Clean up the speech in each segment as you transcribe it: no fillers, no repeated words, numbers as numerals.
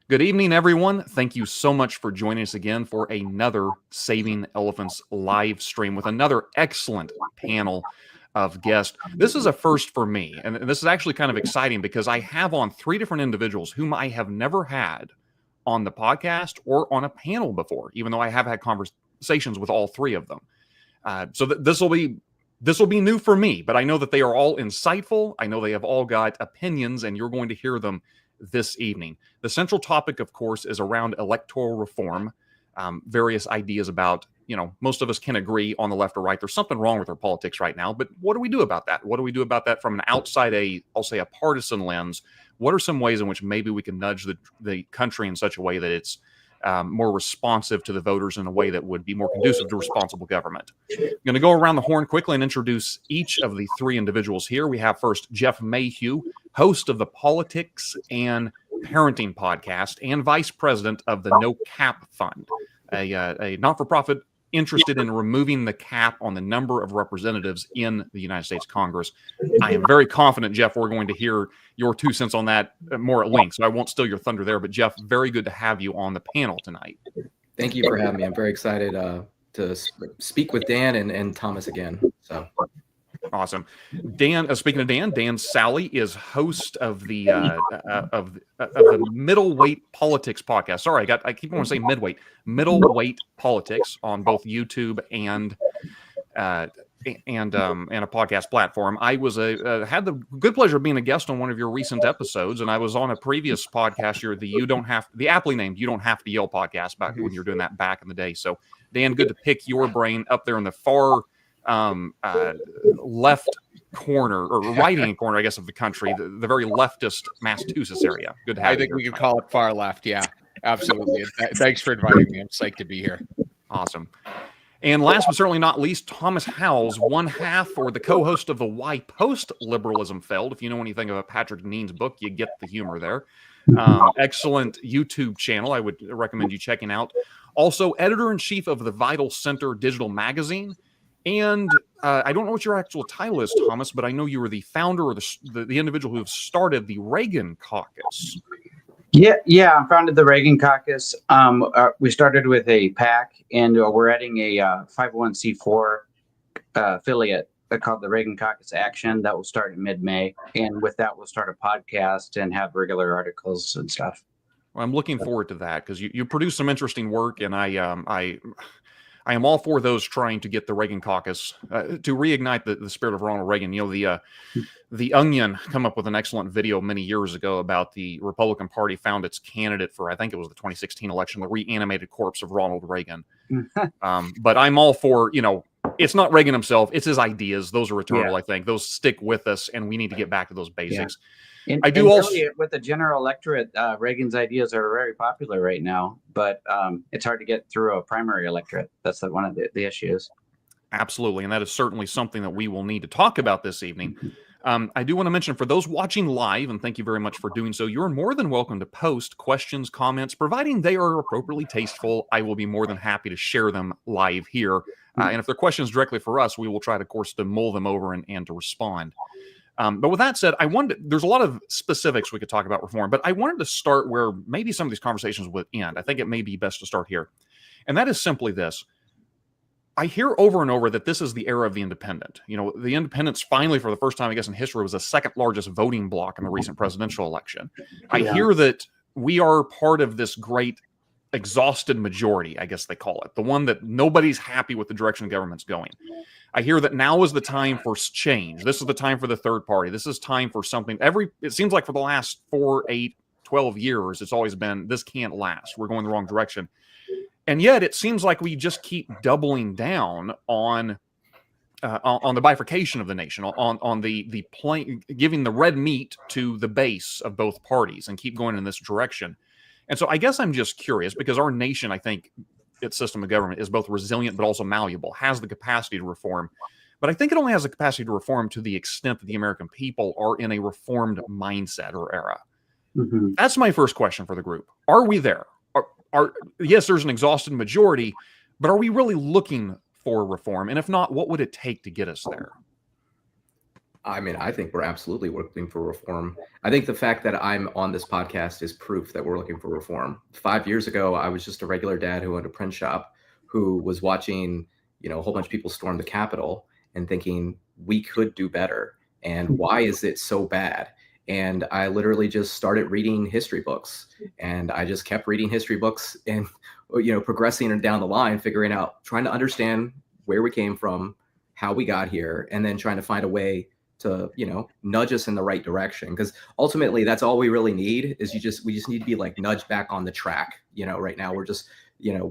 Good evening, everyone. Thank you so much for joining us again for another Saving Elephants live stream with another excellent panel of guests. This is a first for me, and this is actually kind of exciting because I have on three different individuals whom I have never had on the podcast or on a panel before, even though I have had conversations with all three of them. So this will be new for me, but I know that they are all insightful. I know they have all got opinions, and you're going to hear them this evening. The central topic, of course, is around electoral reform. Various ideas about, most of us can agree on the left or right. There's something wrong with our politics right now, but what do we do about that? What do we do about that from an outside, I'll say a partisan lens? What are some ways in which maybe we can nudge the country in such a way that it's more responsive to the voters in a way that would be more conducive to responsible government? I'm going to go around the horn quickly and introduce each of the three individuals here. We have first Jeff Mayhugh, host of the Politics and Parenting podcast and vice president of the No Cap Fund, a not-for-profit interested in removing the cap on the number of representatives in the United States Congress. I am very confident, Jeff, we're going to hear your 2 cents on that more at length, so I won't steal your thunder there. But Jeff, very good to have you on the panel tonight. Thank you for having me. I'm very excited to speak with Dan and Thomas again. So awesome. Dan, speaking of Dan Sally is host of the Middleweight Politics podcast. Sorry, I keep wanting to say Middleweight Politics on both YouTube and a podcast platform. I was had the good pleasure of being a guest on one of your recent episodes, and I was on a previous podcast here, the aptly named You Don't Have to Yell podcast, back when you were doing that back in the day. So Dan, good to pick your brain up there in the far left corner or right-hand corner, I guess, of the country, the very leftist Massachusetts area. Good to have you. I think we could call it far left. Yeah, absolutely. Thanks for inviting me. I'm psyched to be here. Awesome. And last but certainly not least, Thomas Howells, one half or the co-host of the Why Post-Liberalism Failed. If you know anything about Patrick Deneen's book, you get the humor there. Excellent YouTube channel I would recommend you checking out. Also, editor-in-chief of the Vital Center digital magazine. And I don't know what your actual title is, Thomas, but I know you were the founder or the individual who started the Reagan Caucus. Yeah, I founded the Reagan Caucus. We started with a PAC, and we're adding a 501c4 affiliate called the Reagan Caucus Action that will start in mid-May. And with that, we'll start a podcast and have regular articles and stuff. Well, I'm looking forward to that because you produce some interesting work, and I am all for those trying to get the Reagan Caucus to reignite the spirit of Ronald Reagan. The Onion come up with an excellent video many years ago about the Republican Party found its candidate for, I think it was the 2016 election, the reanimated corpse of Ronald Reagan. But I'm all for, it's not Reagan himself, it's his ideas. Those are eternal, I think. Those stick with us, and we need to get back to those basics. Yeah. And with the general electorate, Reagan's ideas are very popular right now, but it's hard to get through a primary electorate. That's one of the issues. Absolutely, and that is certainly something that we will need to talk about this evening. I do want to mention for those watching live, and thank you very much for doing so, you're more than welcome to post questions, comments, providing they are appropriately tasteful. I will be more than happy to share them live here. And if they're questions directly for us, we will try, of course, to mull them over and to respond. But with that said, there's a lot of specifics we could talk about reform, but I wanted to start where maybe some of these conversations would end. I think it may be best to start here. And that is simply this. I hear over and over that this is the era of the independent. The independents finally, for the first time, I guess, in history, was the second largest voting bloc in the recent presidential election. I hear that we are part of this great exhausted majority, I guess they call it, the one that nobody's happy with the direction the government's going. I hear that now is the time for change. This is the time for the third party. This is time for something. It seems like for the last 4, 8, 12 years, it's always been, this can't last. We're going the wrong direction. And yet it seems like we just keep doubling down on the bifurcation of the nation, on the giving the red meat to the base of both parties and keep going in this direction. And so I guess I'm just curious because our nation, I think, its system of government is both resilient but also malleable, has the capacity to reform. But I think it only has the capacity to reform to the extent that the American people are in a reformed mindset or era. Mm-hmm. That's my first question for the group. Are we there? Yes, there's an exhausted majority, but are we really looking for reform? And if not, what would it take to get us there? I mean, I think we're absolutely looking for reform. I think the fact that I'm on this podcast is proof that we're looking for reform. 5 years ago, I was just a regular dad who owned a print shop, who was watching, a whole bunch of people storm the Capitol and thinking we could do better. And why is it so bad? And I literally just started reading history books, and I just kept reading history books and, progressing down the line, figuring out, trying to understand where we came from, how we got here, and then trying to find a way to nudge us in the right direction, because ultimately that's all we really need is we just need to be like nudged back on the track. Right now we're just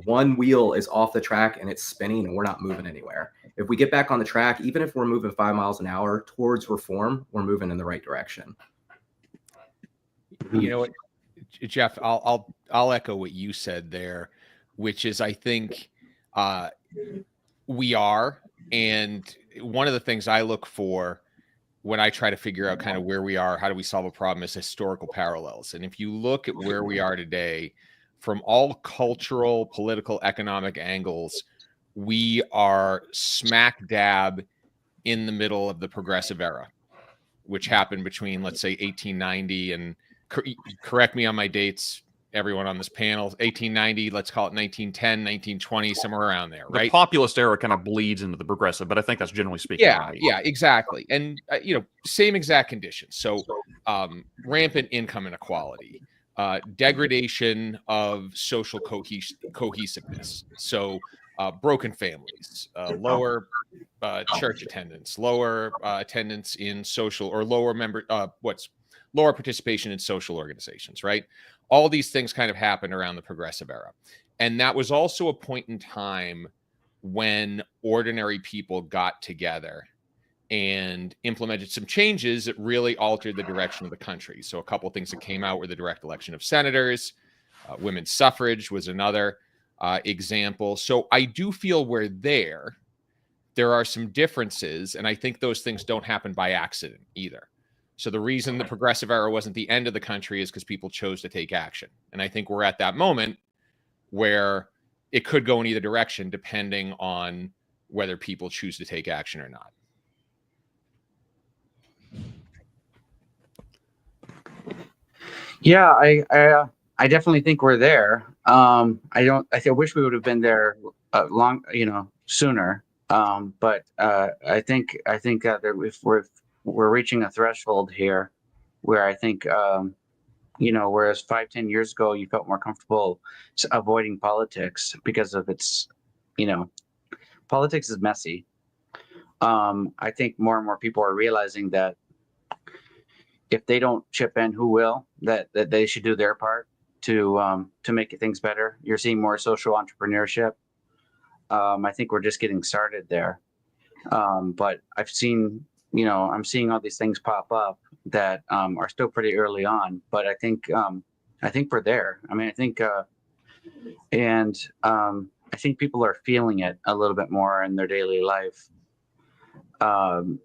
one wheel is off the track and it's spinning and we're not moving anywhere. If we get back on the track, even if we're moving 5 miles an hour towards reform, we're moving in the right direction. You know what, Jeff, I'll echo what you said there, which is I think we are, and one of the things I look for when I try to figure out kind of where we are, how do we solve a problem, is historical parallels. And if you look at where we are today, from all cultural, political, economic angles, we are smack dab in the middle of the progressive era, which happened between, let's say, 1890 and, correct me on my dates, everyone on this panel, 1890, let's call it 1910, 1920, somewhere around there, right? The populist era kind of bleeds into the progressive, but I think that's generally speaking. Yeah, right. yeah, exactly. And, same exact conditions. So rampant income inequality, degradation of social cohesiveness. So broken families, lower church attendance, lower attendance in social, or lower participation in social organizations, right? All these things kind of happened around the progressive era. And that was also a point in time when ordinary people got together and implemented some changes that really altered the direction of the country. So a couple of things that came out were the direct election of senators, women's suffrage was another example. So I do feel we're there. There are some differences, and I think those things don't happen by accident either. So the reason the progressive era wasn't the end of the country is because people chose to take action. And I think we're at that moment where it could go in either direction depending on whether people choose to take action or not. Yeah, I definitely think we're there. I wish we would have been there sooner. But I think that if we're reaching a threshold here where I think, whereas 5-10 years ago, you felt more comfortable avoiding politics because of its, politics is messy. I think more and more people are realizing that if they don't chip in, who will? That they should do their part to make things better. You're seeing more social entrepreneurship. I think we're just getting started there. But I'm seeing all these things pop up that are still pretty early on. But I think we're there. I mean, I think people are feeling it a little bit more in their daily life. And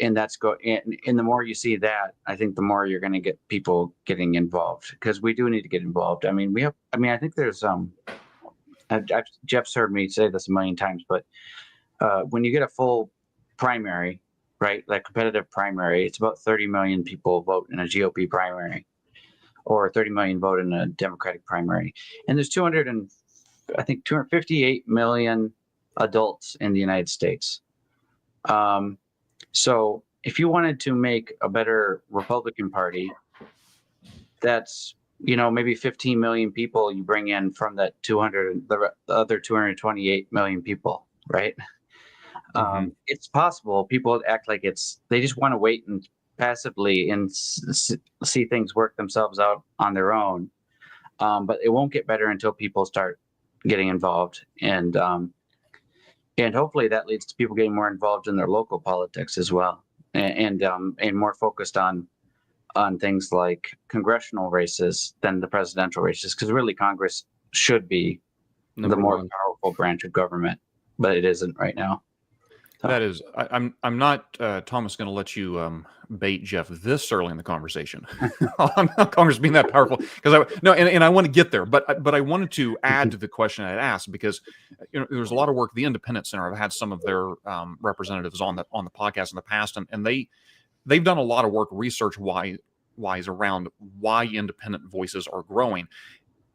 the more you see that, I think the more you're going to get people getting involved, because we do need to get involved. I think there's Jeff's heard me say this a million times, but when you get a full primary, right, like competitive primary, it's about 30 million people vote in a GOP primary, or 30 million vote in a Democratic primary, and there's 258 million adults in the United States. So if you wanted to make a better Republican Party, that's, maybe 15 million people you bring in from that the other 228 million people, right? Mm-hmm. It's possible. People act like they just want to wait and passively and see things work themselves out on their own. But it won't get better until people start getting involved. And hopefully that leads to people getting more involved in their local politics as well, and more focused on things like congressional races than the presidential races, because really Congress should be the more powerful branch of government, but it isn't right now. That is, I'm not, Thomas, going to let you bait Jeff this early in the conversation. Congress being that powerful, because I want to get there, but I wanted to add to the question I had asked, because there's a lot of work. The Independent Center, I've had some of their representatives on the podcast in the past, and they've done a lot of work research wise around why independent voices are growing,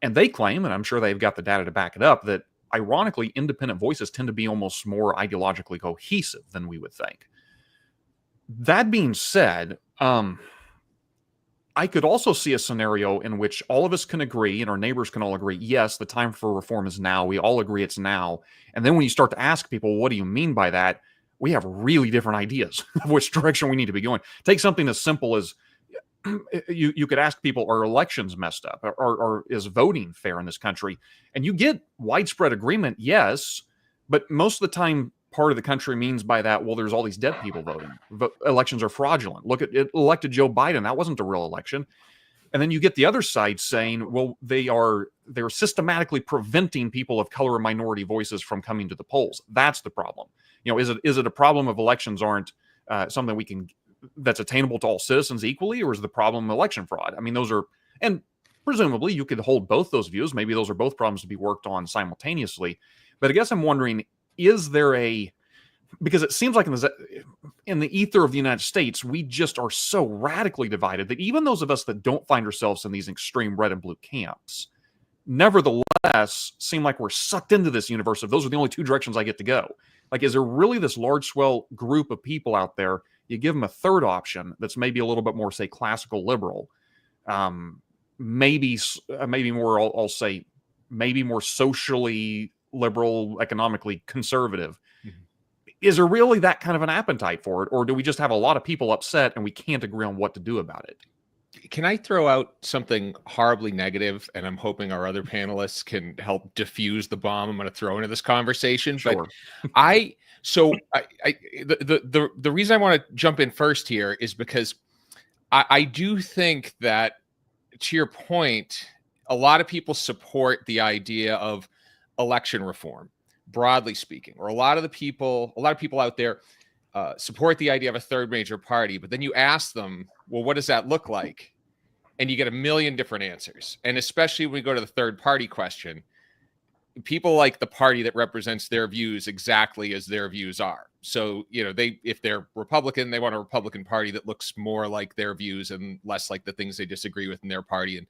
and they claim, and I'm sure they've got the data to back it up, that ironically, independent voices tend to be almost more ideologically cohesive than we would think. That being said, I could also see a scenario in which all of us can agree, and our neighbors can all agree, yes, the time for reform is now. We all agree it's now. And then when you start to ask people, what do you mean by that? We have really different ideas of which direction we need to be going. Take something as simple as you could ask people, are elections messed up? Or is voting fair in this country? And you get widespread agreement, yes, but most of the time, part of the country means by that, well, there's all these dead people voting. Elections are fraudulent. Look at it, elected Joe Biden. That wasn't a real election. And then you get the other side saying, well, they're systematically preventing people of color and minority voices from coming to the polls. That's the problem. Is it a problem of elections aren't something that's attainable to all citizens equally, or is the problem election fraud? I mean, those are, and presumably you could hold both those views. Maybe those are both problems to be worked on simultaneously. But I guess I'm wondering, is there because it seems like in the ether of the United States, we just are so radically divided that even those of us that don't find ourselves in these extreme red and blue camps, nevertheless, seem like we're sucked into this universe of those are the only two directions I get to go. Like, is there really this large swell group of people out there? You give them a third option that's maybe a little bit more, say, classical liberal, maybe more, I'll say, maybe more socially liberal, economically conservative. Mm-hmm. Is there really that kind of an appetite for it, or do we just have a lot of people upset and we can't agree on what to do about it? Can I throw out something horribly negative, and I'm hoping our other panelists can help diffuse the bomb I'm going to throw into this conversation? Sure. But the reason I want to jump in first here is because I do think that, to your point, a lot of people support the idea of election reform, broadly speaking, or a lot of people out there support the idea of a third major party. But then you ask them, well, what does that look like? And you get a million different answers. And especially when we go to the third party question, people like the party that represents their views exactly as their views are. So, if they're Republican, they want a Republican party that looks more like their views and less like the things they disagree with in their party, and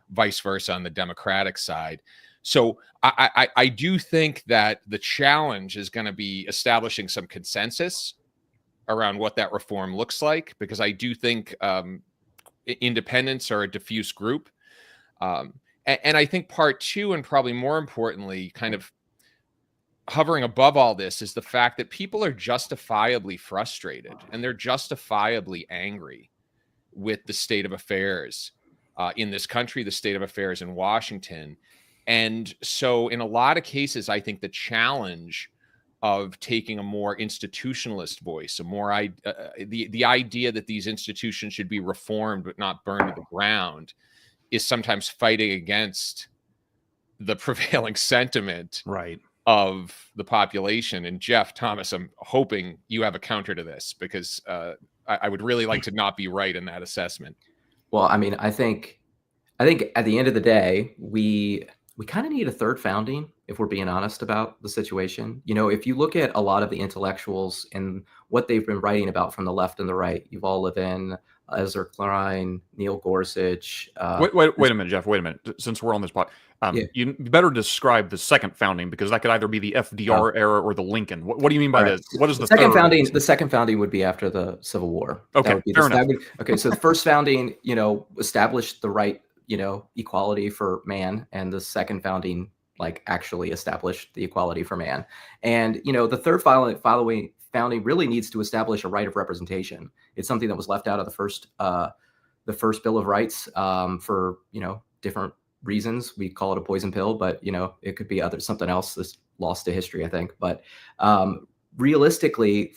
vice versa on the Democratic side. So I do think that the challenge is going to be establishing some consensus around what that reform looks like, because I do think independents are a diffuse group. And I think part two, and probably more importantly, kind of hovering above all this, is the fact that people are justifiably frustrated and they're justifiably angry with the state of affairs in this country, the state of affairs in Washington. And so in a lot of cases, I think the challenge of taking a more institutionalist voice, the idea that these institutions should be reformed but not burned to the ground, is sometimes fighting against the prevailing sentiment of the population. And Jeff, Thomas, I'm hoping you have a counter to this, because I would really like to not be right in that assessment. Well, I mean, I think at the end of the day, we kind of need a third founding, if we're being honest about the situation. If you look at a lot of the intellectuals and what they've been writing about from the left and the right, Yuval Levin, Ezra Klein, Neil Gorsuch. Wait a minute, Jeff. Wait a minute. Since we're on this spot, you better describe the second founding, because that could either be the FDR era or the Lincoln. What do you mean by this? What is the second third founding? The second founding would be after the Civil War. Okay, fair enough. Okay, so the first founding, established the right, equality for man, and the second founding, actually established the equality for man. And the third founding really needs to establish a right of representation. It's something that was left out of the first Bill of Rights for different reasons. We call it a poison pill, but it could be something else that's lost to history, I think. But realistically,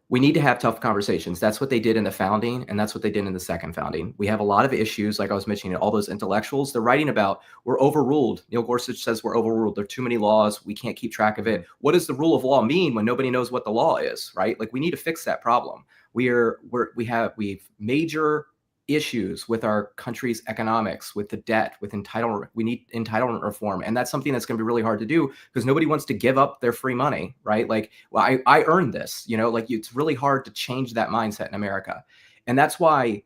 we need to have tough conversations. That's what they did in the founding, and that's what they did in the second founding. We have a lot of issues, like I was mentioning, all those intellectuals, they're writing about, we're overruled. Neil Gorsuch says we're overruled. There are too many laws. We can't keep track of it. What does the rule of law mean when nobody knows what the law is, right? Like, we need to fix that problem. We have major issues with our country's economics, with the debt, with entitlement. We need entitlement reform. And that's something that's going to be really hard to do because nobody wants to give up their free money, right? Like, well, I earned this, like it's really hard to change that mindset in America. And that's why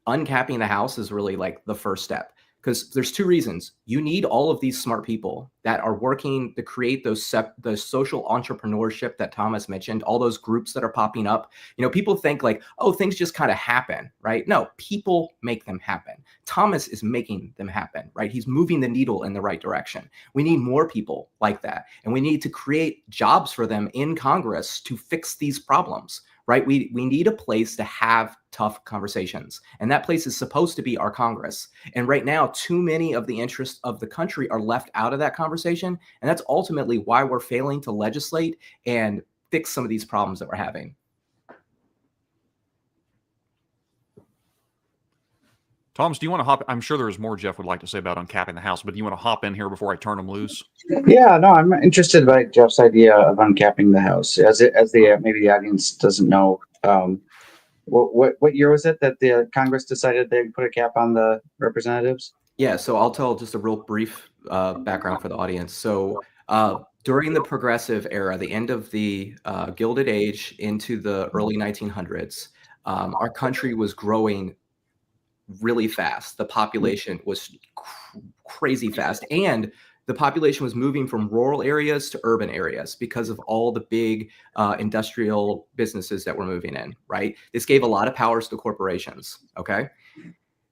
uncapping the House is really like the first step. Because there's two reasons. You need all of these smart people that are working to create the social entrepreneurship that Thomas mentioned, all those groups that are popping up. People think like, oh, things just kind of happen, right? No, people make them happen. Thomas is making them happen, right? He's moving the needle in the right direction. We need more people like that. And we need to create jobs for them in Congress to fix these problems, right? We need a place to have tough conversations. And that place is supposed to be our Congress. And right now, too many of the interests of the country are left out of that conversation. And that's ultimately why we're failing to legislate and fix some of these problems that we're having. Thomas, do you want to hop? I'm sure there's more Jeff would like to say about uncapping the House, but do you want to hop in here before I turn them loose? Yeah, no, I'm interested by Jeff's idea of uncapping the House. Maybe the audience doesn't know. What year was it that the Congress decided they'd put a cap on the representatives? Yeah, so I'll tell just a real brief background for the audience. So during the progressive era, the end of the Gilded Age into the early 1900s, our country was growing really fast. The population was crazy fast. And the population was moving from rural areas to urban areas because of all the big industrial businesses that were moving in, right? This gave a lot of powers to corporations, okay?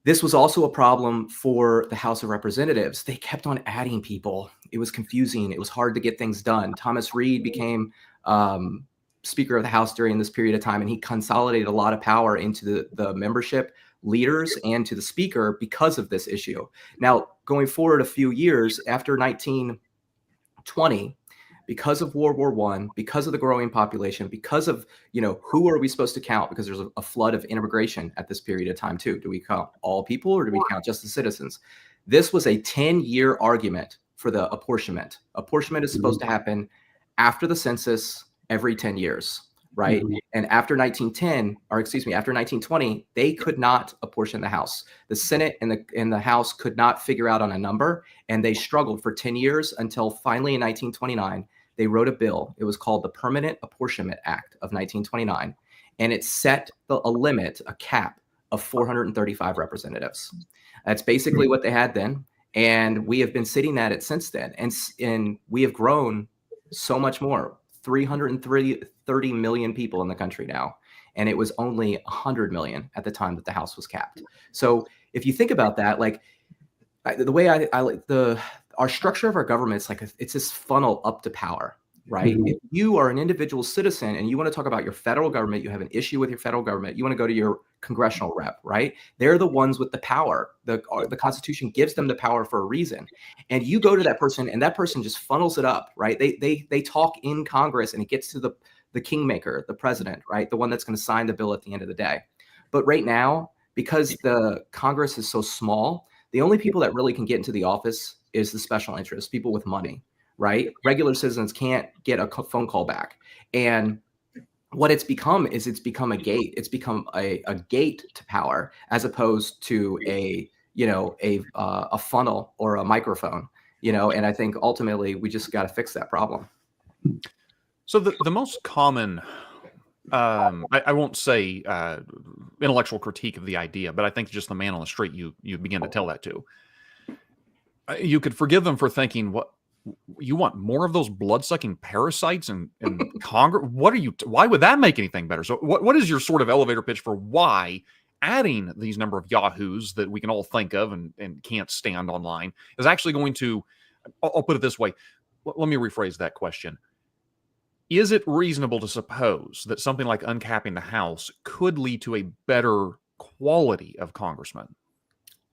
This was also a problem for the House of Representatives. They kept on adding people. It was confusing. It was hard to get things done. Thomas Reed became Speaker of the House during this period of time, and he consolidated a lot of power into the membership leaders and to the speaker because of this issue. Now, going forward a few years after 1920, because of World War I, because of the growing population, because of, who are we supposed to count? Because there's a flood of immigration at this period of time too. Do we count all people or do we count just the citizens? This was a 10-year argument for the apportionment. Apportionment is supposed to happen after the census every 10 years. Right. Mm-hmm. And after 1920, they could not apportion the House. The Senate and the House could not figure out on a number, and they struggled for 10 years until finally in 1929, they wrote a bill. It was called the Permanent Apportionment Act of 1929, and it set a limit, a cap of 435 representatives. That's basically what they had then. And we have been sitting at it since then. And we have grown so much more. 330 million people in the country now. And it was only 100 million at the time that the House was capped. So if you think about that, like the way I like our structure of our government, it's this funnel up to power, right? Mm-hmm. If you are an individual citizen and you want to talk about your federal government, you have an issue with your federal government, you want to go to your congressional rep, right? They're the ones with the power. The Constitution gives them the power for a reason. And you go to that person and that person just funnels it up, right? They talk in Congress and it gets to the kingmaker, the president, right? The one that's going to sign the bill at the end of the day. But right now, because the Congress is so small, the only people that really can get into the office is the special interests, people with money, right? Regular citizens can't get a phone call back. And what it's become is a gate. It's become a gate to power as opposed to a funnel or a microphone, and I think ultimately we just got to fix that problem. So the most common, I won't say intellectual critique of the idea, but I think just the man on the street you begin to tell that to. You could forgive them for thinking, what, you want more of those blood-sucking parasites in Congress? Why would that make anything better? So what is your sort of elevator pitch for why adding these number of yahoos that we can all think of and can't stand online is actually going to, I'll put it this way. Let me rephrase that question. Is it reasonable to suppose that something like uncapping the House could lead to a better quality of congressmen?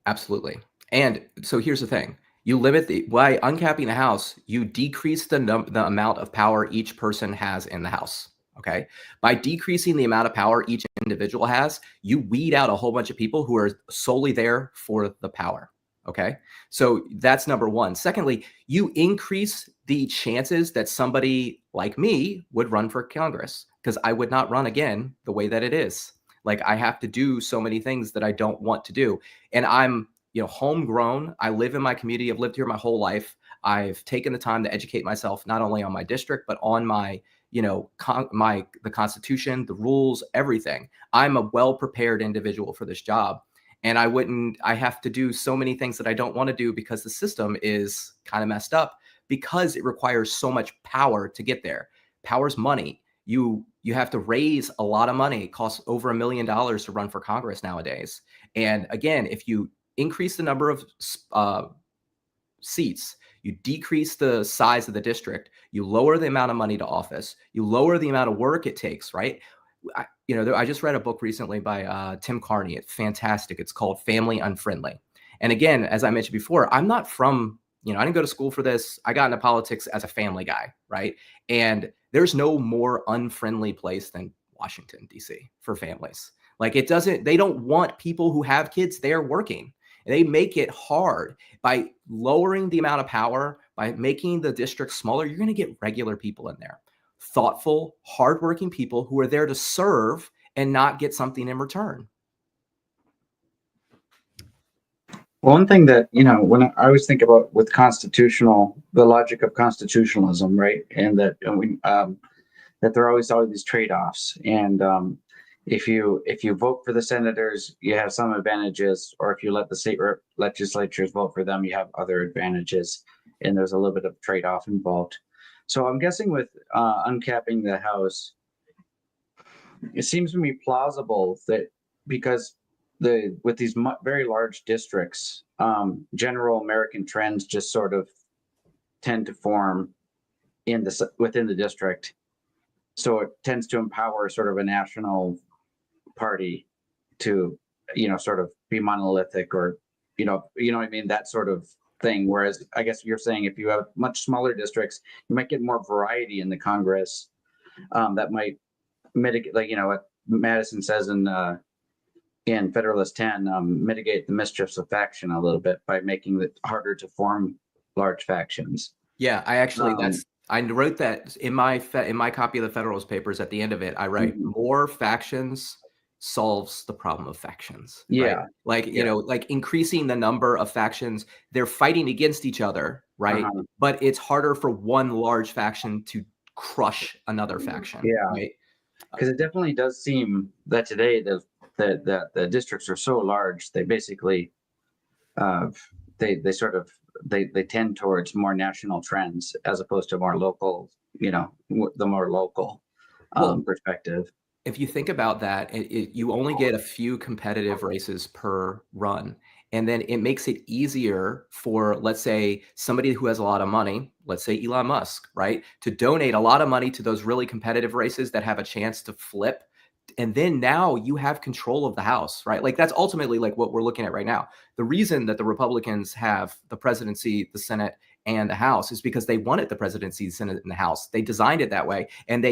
Absolutely. And so here's the thing. You limit by uncapping the House, you decrease the amount of power each person has in the House. Okay. By decreasing the amount of power each individual has, you weed out a whole bunch of people who are solely there for the power. Okay. So that's number one. Secondly, you increase the chances that somebody like me would run for Congress, because I would not run again the way that it is. Like, I have to do so many things that I don't want to do. And I'm, homegrown. I live in my community. I've lived here my whole life. I've taken the time to educate myself, not only on my district, but on my, the Constitution, the rules, everything. I'm a well-prepared individual for this job. And I have to do so many things that I don't want to do because the system is kind of messed up, because it requires so much power to get there. Power's money. You have to raise a lot of money. It costs over $1 million to run for Congress nowadays. And again, if you increase the number of seats, you decrease the size of the district, you lower the amount of money to office, you lower the amount of work it takes, right? I just read a book recently by Tim Carney. It's fantastic. It's called Family Unfriendly. And again, as I mentioned before, I'm not from, I didn't go to school for this. I got into politics as a family guy, right? And there's no more unfriendly place than Washington, D.C. for families. Like, they don't want people who have kids there working. They make it hard by lowering the amount of power, by making the district smaller. You're going to get regular people in there, thoughtful, hardworking people who are there to serve and not get something in return. One thing that, when I always think about with the logic of constitutionalism, right? And that that there are always these trade-offs. And if you vote for the senators, you have some advantages, or if you let the state legislatures vote for them, you have other advantages. And there's a little bit of trade-off involved. So I'm guessing with uncapping the House, it seems to me plausible that because with these very large districts, general American trends just sort of tend to form within the district. So it tends to empower sort of a national party to, sort of be monolithic, or, what I mean? That sort of thing. Whereas I guess you're saying if you have much smaller districts, you might get more variety in the Congress. That might mitigate, like, what Madison says in Federalist 10, mitigate the mischiefs of faction a little bit by making it harder to form large factions. Yeah, I actually I wrote that in my copy of the Federalist Papers. At the end of it, I write more factions solves the problem of factions. Yeah. Right? Like increasing the number of factions, they're fighting against each other, right? But it's harder for one large faction to crush another faction. Yeah. Right? Because it definitely does seem that today the districts are so large, they basically they tend towards more national trends as opposed to more local, the more local perspective. If you think about that, you only get a few competitive races per run. And then it makes it easier for, let's say, somebody who has a lot of money, let's say Elon Musk, right, to donate a lot of money to those really competitive races that have a chance to flip. And then now you have control of the House, right? Like, that's ultimately like what we're looking at right now. The reason that the Republicans have the presidency, the Senate, and the House is because they wanted the presidency, the Senate, and the House. They designed it that way. And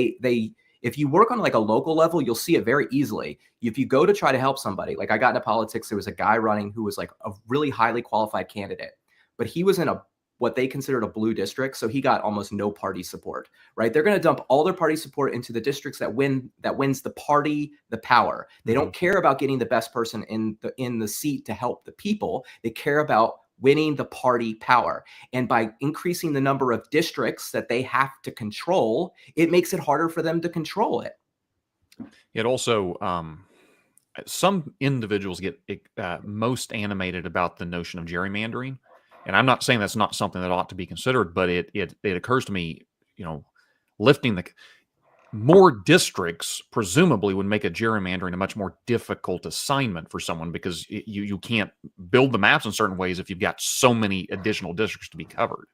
if you work on like a local level, you'll see it very easily. If you go to try to help somebody, like I got into politics, there was a guy running who was like a really highly qualified candidate, but he was in what they considered a blue district. So he got almost no party support, right? They're going to dump all their party support into the districts that wins the party, the power. They don't care about getting the best person in the seat to help the people. They care about winning the party power. And by increasing the number of districts that they have to control, it makes it harder for them to control it. It also, some individuals get most animated about the notion of gerrymandering. And I'm not saying that's not something that ought to be considered, but it occurs to me, lifting the more districts presumably would make a gerrymandering a much more difficult assignment for someone, because you can't build the maps in certain ways if you've got so many additional districts to be covered.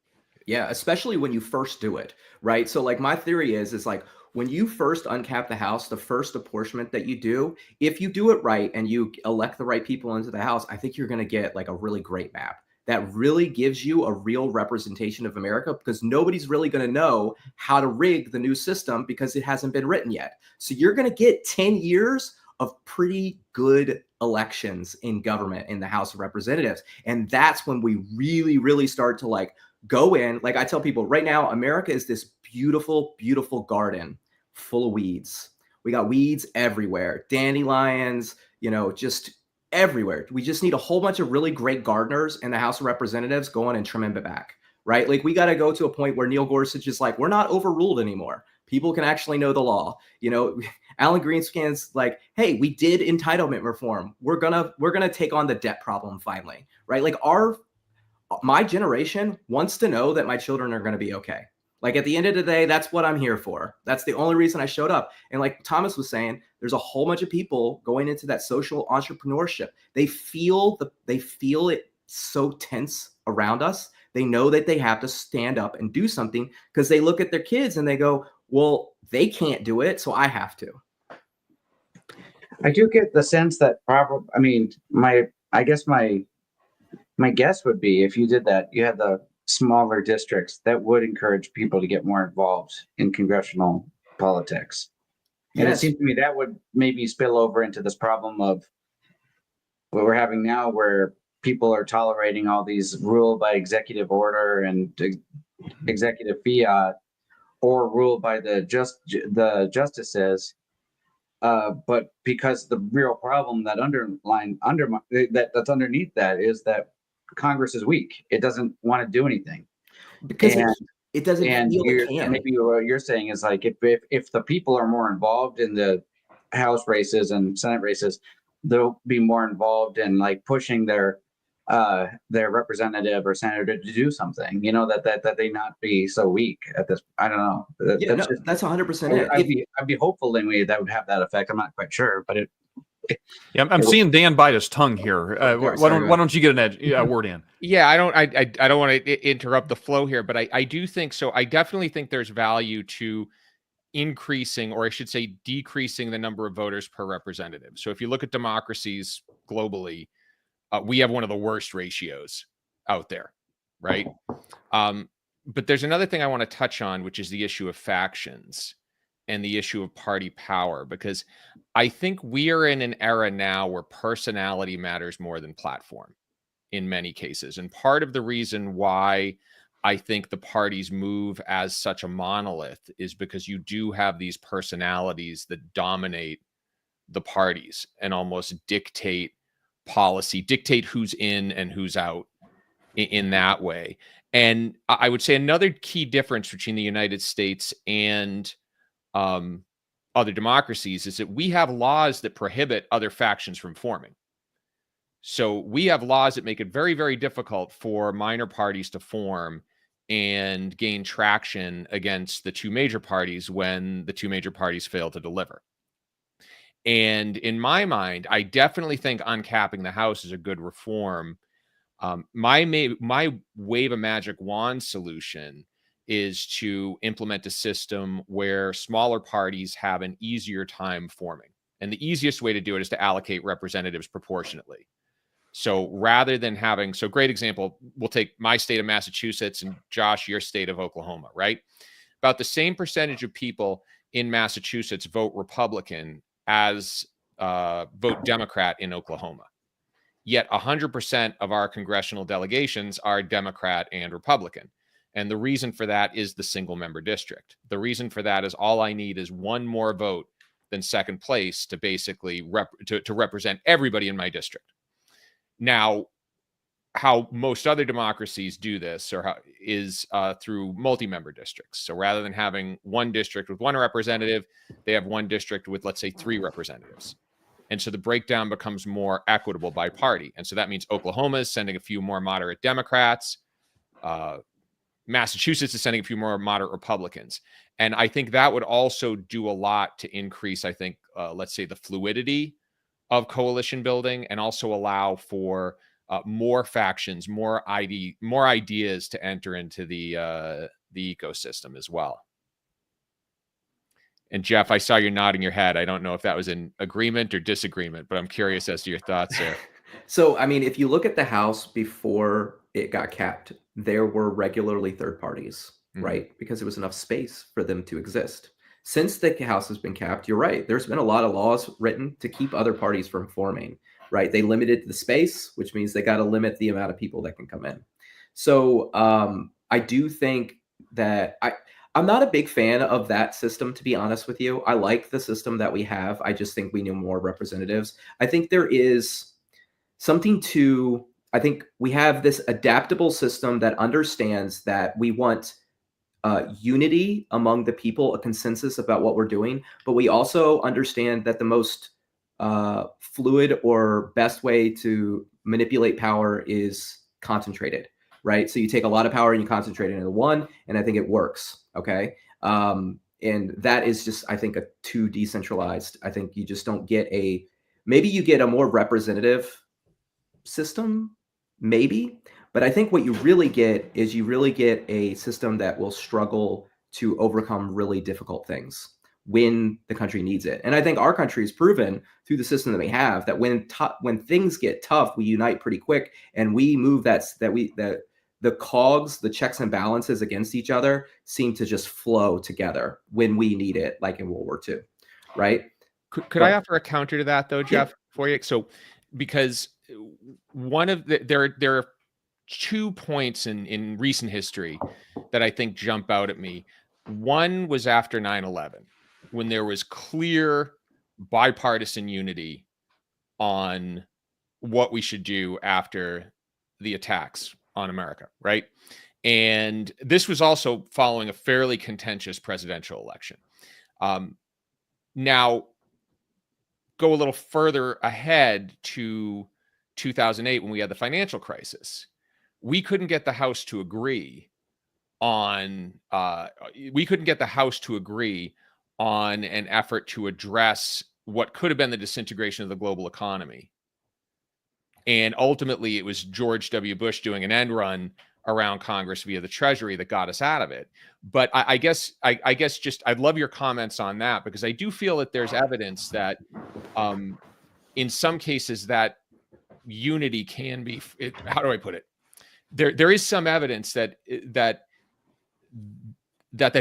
Yeah, especially when you first do it, right? So like my theory is like when you first uncap the House, the first apportionment that you do, if you do it right and you elect the right people into the House, I think you're going to get like a really great map. that really gives you a real representation of America, because nobody's really going to know how to rig the new system because it hasn't been written yet. So you're going to get 10 years of pretty good elections in government in the House of Representatives. And that's when we really, really start to like go in. Like I tell people right now, America is this beautiful, beautiful garden full of weeds. We got weeds everywhere, dandelions, you know, just everywhere. We just need a whole bunch of really great gardeners in the House of Representatives going and trimming it back, right? Like we got to go to a point where Neil Gorsuch is like, we're not overruled anymore. People can actually know the law. You know, Alan Greenspan's like, hey, we did entitlement reform. We're gonna take on the debt problem finally, right? Like my generation wants to know that my children are going to be okay. Like at the end of the day, that's what I'm here for. That's the only reason I showed up. And like Thomas was saying, there's a whole bunch of people going into that social entrepreneurship. They feel it so tense around us. They know that they have to stand up and do something because they look at their kids and they go, well, they can't do it, so I have to. I do get the sense that probably, I mean, my guess would be if you did that, you had the smaller districts that would encourage people to get more involved in congressional politics. And Yes. it seems to me that would maybe spill over into this problem of what we're having now, where people are tolerating all these rule by executive order and executive fiat, or rule by the justices. But because the real problem that that's underneath that is that Congress is weak. It doesn't want to do anything Because and it doesn't feel it can. maybe what you're saying is like if the people are more involved in the House races and Senate races, they'll be more involved in like pushing their representative or senator to do something. You know, that they not be so weak at this. I don't know. Yeah, no, that's 100% it. I'd be hopeful anyway that would have that effect. I'm not quite sure, but Yeah, I'm seeing Dan bite his tongue here. Why don't you get a word in? Yeah, I don't want to interrupt the flow here, but I do think so. I definitely think there's value to increasing, or I should say decreasing, the number of voters per representative. So if you look at democracies globally, we have one of the worst ratios out there, right? But there's another thing I want to touch on, which is the issue of factions and the issue of party power, because I think we are in an era now where personality matters more than platform in many cases. And part of the reason why I think the parties move as such a monolith is because you do have these personalities that dominate the parties and almost dictate policy, dictate who's in and who's out in that way. And I would say another key difference between the United States and other democracies is that we have laws that prohibit other factions from forming. So we have laws that make it very, very difficult for minor parties to form and gain traction against the two major parties when the two major parties fail to deliver. And in my mind, I definitely think uncapping the House is a good reform. My wave of magic wand solution is to implement a system where smaller parties have an easier time forming. And the easiest way to do it is to allocate representatives proportionately. So rather than having, so great example, we'll take my state of Massachusetts and Josh, your state of Oklahoma, right? About the same percentage of people in Massachusetts vote Republican as vote Democrat in Oklahoma. Yet 100% of our congressional delegations are Democrat and Republican. And the reason for that is the single member district. The reason for that is all I need is one more vote than second place to basically to represent everybody in my district. Now, how most other democracies do this is through multi-member districts. So rather than having one district with one representative, they have one district with, let's say, 3 representatives. And so the breakdown becomes more equitable by party. And so that means Oklahoma is sending a few more moderate Democrats. Massachusetts is sending a few more moderate Republicans. And I think that would also do a lot to increase, I think, let's say, the fluidity of coalition building, and also allow for more factions, more ideas to enter into the ecosystem as well. And Jeff, I saw you nodding your head. I don't know if that was in agreement or disagreement, but I'm curious as to your thoughts there. So, I mean, if you look at the House before it got capped, there were regularly third parties, right? Because there was enough space for them to exist. Since the House has been capped, you're right. There's been a lot of laws written to keep other parties from forming, right? They limited the space, which means they got to limit the amount of people that can come in. So I do think that I'm not a big fan of that system, to be honest with you. I like the system that we have. I just think we need more representatives. I think there is something to, I think we have this adaptable system that understands that we want unity among the people, a consensus about what we're doing, but we also understand that the most fluid or best way to manipulate power is concentrated, right? So you take a lot of power and you concentrate it into one, and I think it works, okay? And that is just, I think, a too decentralized. I think you just don't get maybe you get a more representative system, maybe, but I think what you really get is you really get a system that will struggle to overcome really difficult things when the country needs it. And I think our country has proven through the system that we have that when things get tough, we unite pretty quick, and we move the cogs, the checks and balances against each other seem to just flow together when we need it, like in World War II, right? Could I offer a counter to that though, Jeff, for you? So, because one of there are 2 points in recent history that I think jump out at me. One was after 9/11, when there was clear bipartisan unity on what we should do after the attacks on America, right? And this was also following a fairly contentious presidential election. Now, go a little further ahead to 2008 when we had the financial crisis. We couldn't get the House to agree on an effort to address what could have been the disintegration of the global economy. And ultimately, it was George W. Bush doing an end run around Congress via the Treasury that got us out of it. But I guess just I'd love your comments on that, because I do feel that there's evidence that in some cases that unity can be, how do I put it? There is some evidence that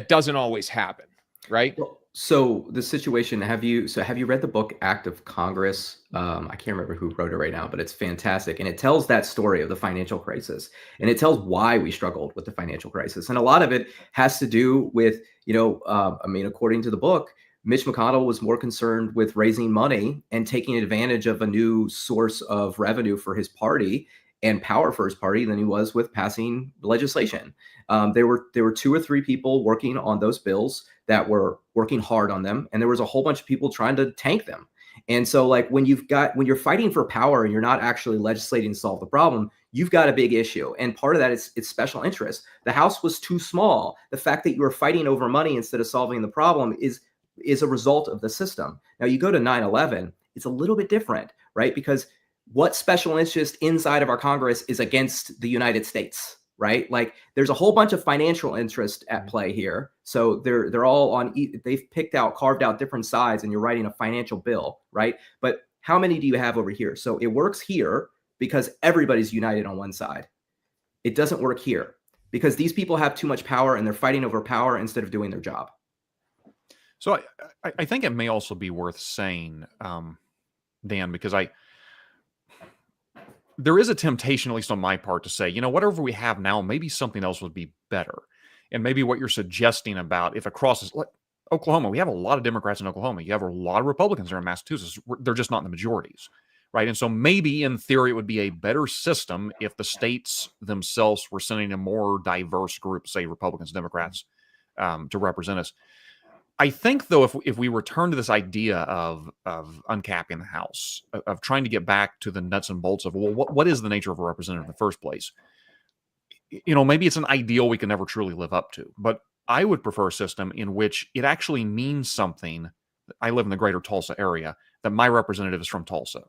doesn't always happen, right? So the situation, have you read the book Act of Congress? I can't remember who wrote it right now, but it's fantastic. And it tells that story of the financial crisis. And it tells why we struggled with the financial crisis. And a lot of it has to do with, according to the book, Mitch McConnell was more concerned with raising money and taking advantage of a new source of revenue for his party and power for his party than he was with passing legislation. There were 2 or 3 people working on those bills that were working hard on them, and there was a whole bunch of people trying to tank them. And so, like, when you're fighting for power and you're not actually legislating to solve the problem, you've got a big issue. And part of that is it's special interest. The House was too small. The fact that you were fighting over money instead of solving the problem is a result of the system. Now you go to 9/11, it's a little bit different, right? Because what special interest inside of our Congress is against the United States, right? Like, there's a whole bunch of financial interest at play here. So they're all they've carved out different sides, and you're writing a financial bill, right? But how many do you have over here? So it works here because everybody's united on one side. It doesn't work here because these people have too much power and they're fighting over power instead of doing their job. So I think it may also be worth saying, Dan, because there is a temptation, at least on my part, to say, whatever we have now, maybe something else would be better. And maybe what you're suggesting about if across Oklahoma, we have a lot of Democrats in Oklahoma. You have a lot of Republicans there in Massachusetts. They're just not in the majorities, right? And so maybe in theory, it would be a better system if the states themselves were sending a more diverse group, say Republicans, Democrats, to represent us. I think, though, if we return to this idea of uncapping the House, of trying to get back to the nuts and bolts of, well, what is the nature of a representative in the first place? Maybe it's an ideal we can never truly live up to. But I would prefer a system in which it actually means something. I live in the greater Tulsa area, that my representative is from Tulsa.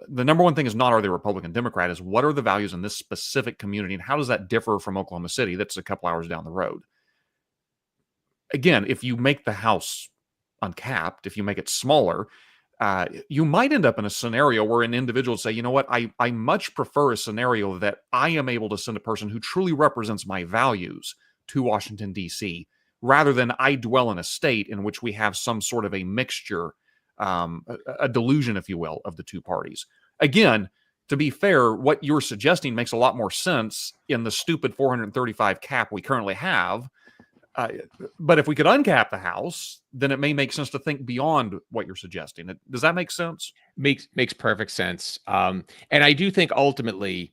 The number one thing is not, are they Republican, Democrat, is what are the values in this specific community, and how does that differ from Oklahoma City that's a couple hours down the road? Again, if you make the House uncapped, if you make it smaller, you might end up in a scenario where an individual would say, you know what, I much prefer a scenario that I am able to send a person who truly represents my values to Washington, D.C., rather than I dwell in a state in which we have some sort of a mixture, a delusion, if you will, of the two parties. Again, to be fair, what you're suggesting makes a lot more sense in the stupid 435 cap we currently have. But if we could uncap the House, then it may make sense to think beyond what you're suggesting. Does that make sense? Makes perfect sense. And I do think ultimately,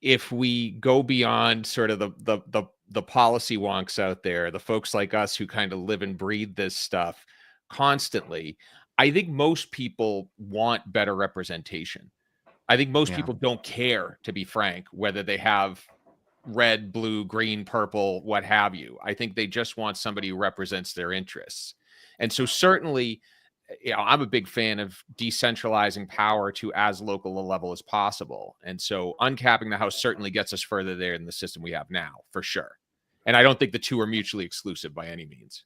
if we go beyond sort of the policy wonks out there, the folks like us who kind of live and breathe this stuff constantly, I think most people want better representation. I think most people don't care, to be frank, whether they have red, blue, green, purple, what have you. I think they just want somebody who represents their interests. And so certainly, I'm a big fan of decentralizing power to as local a level as possible. And so uncapping the House certainly gets us further there in the system we have now, for sure. And I don't think the two are mutually exclusive by any means.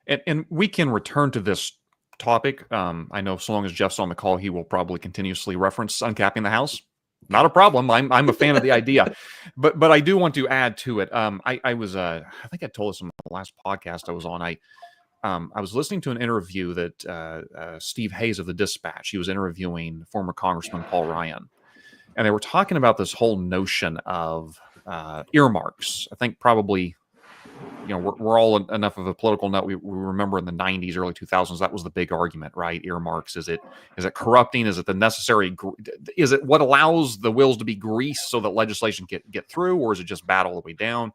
And we can return to this topic. I know so long as Jeff's on the call, he will probably continuously reference uncapping the House. Not a problem. I'm a fan of the idea, but I do want to add to it. I was I think I told this in the last podcast I was on. I was listening to an interview that Steve Hayes of the Dispatch, he was interviewing former Congressman Paul Ryan, and they were talking about this whole notion of earmarks. I think probably, we're all enough of a political nut. We remember in the 90s, early 2000s, that was the big argument, right? Earmarks. Is it corrupting? Is it the necessary? Is it what allows the wheels to be greased so that legislation get through, or is it just bad all the way down?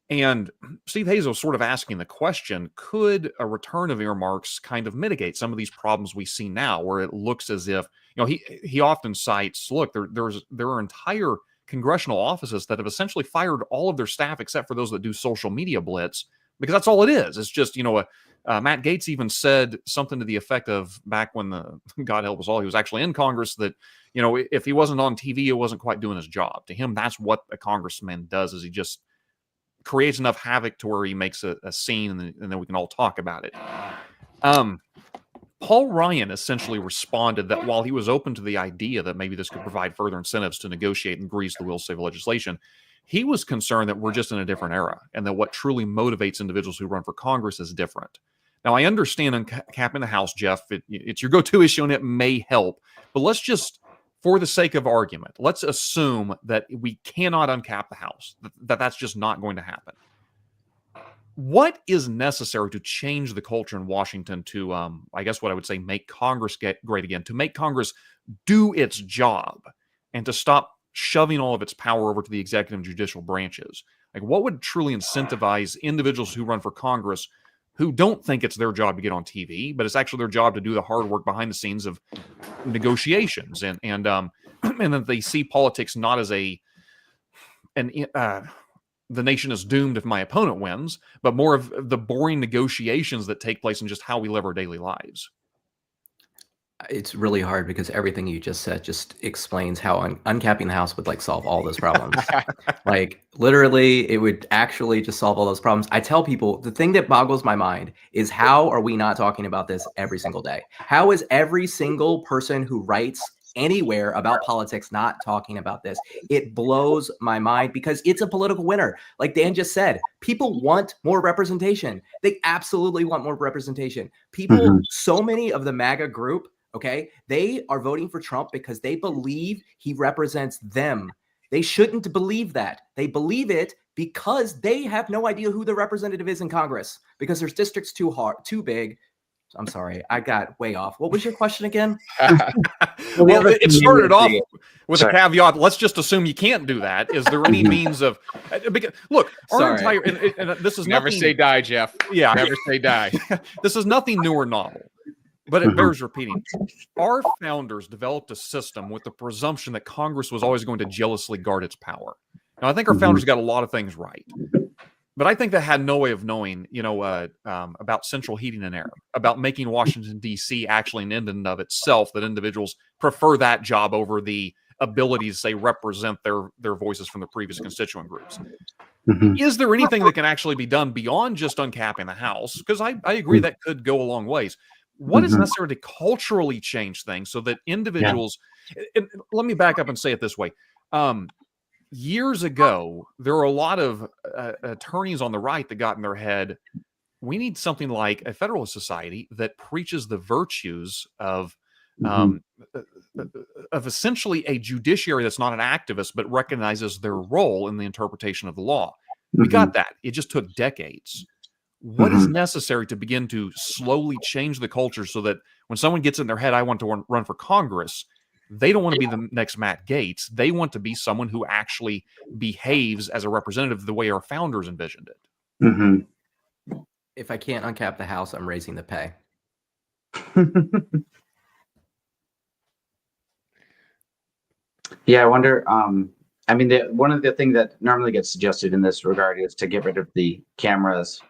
And Steve Hayes was sort of asking the question, could a return of earmarks kind of mitigate some of these problems we see now, where it looks as if, he often cites, look, there are entire congressional offices that have essentially fired all of their staff except for those that do social media blitz, because that's all it is. It's just, Matt Gaetz even said something to the effect of, back when God help us all, he was actually in Congress, that, if he wasn't on TV, he wasn't quite doing his job. To him, that's what a congressman does, is he just creates enough havoc to where he makes a scene, and then we can all talk about it. Paul Ryan essentially responded that while he was open to the idea that maybe this could provide further incentives to negotiate and grease the wheels of legislation, he was concerned that we're just in a different era, and that what truly motivates individuals who run for Congress is different. Now, I understand uncapping the House, Jeff, it's your go-to issue, and it may help, but let's just, for the sake of argument, let's assume that we cannot uncap the House, that's just not going to happen. What is necessary to change the culture in Washington to, I guess what I would say, make Congress get great again, to make Congress do its job, and to stop shoving all of its power over to the executive and judicial branches? Like, what would truly incentivize individuals who run for Congress who don't think it's their job to get on TV, but it's actually their job to do the hard work behind the scenes of negotiations, and that they see politics not as the nation is doomed if my opponent wins, but more of the boring negotiations that take place in just how we live our daily lives? It's really hard, because everything you just said just explains how uncapping the House would solve all those problems. Literally, it would actually just solve all those problems. I tell people, the thing that boggles my mind is, how are we not talking about this every single day? How is every single person who writes anywhere about politics not talking about this? It blows my mind, because it's a political winner. Like Dan just said, people want more representation. They absolutely want more representation. People, so many of the MAGA group, okay, they are voting for Trump because they believe he represents them. They shouldn't believe that. They believe it because they have no idea who the representative is in Congress, because their district's too big. I'm sorry, I got way off. What was your question again? Well, it started off with a caveat. Let's just assume you can't do that. Is there any means of? Because, look, our entire and this is never nothing, say die, Jeff. Yeah, never say die. This is nothing new or novel, but it bears repeating. Our founders developed a system with the presumption that Congress was always going to jealously guard its power. Now, I think our founders got a lot of things right, but I think they had no way of knowing, about central heating and air, about making Washington, D.C. actually an end in of itself, that individuals prefer that job over the ability to, say, represent their voices from the previous constituent groups. Is there anything that can actually be done beyond just uncapping the House? Because I agree that could go a long ways. what is necessary to culturally change things so that individuals, and let me back up and say it this way. Years ago, there were a lot of attorneys on the right that got in their head, we need something like a Federalist Society that preaches the virtues of essentially a judiciary that's not an activist, but recognizes their role in the interpretation of the law. We got that. It just took decades. What is necessary to begin to slowly change the culture so that when someone gets in their head, I want to run for Congress, they don't want to be the next Matt Gaetz. They want to be someone who actually behaves as a representative the way our founders envisioned it. If I can't uncap the House, I'm raising the pay. Yeah, I wonder. I mean, one of the things that normally gets suggested in this regard is to get rid of the cameras,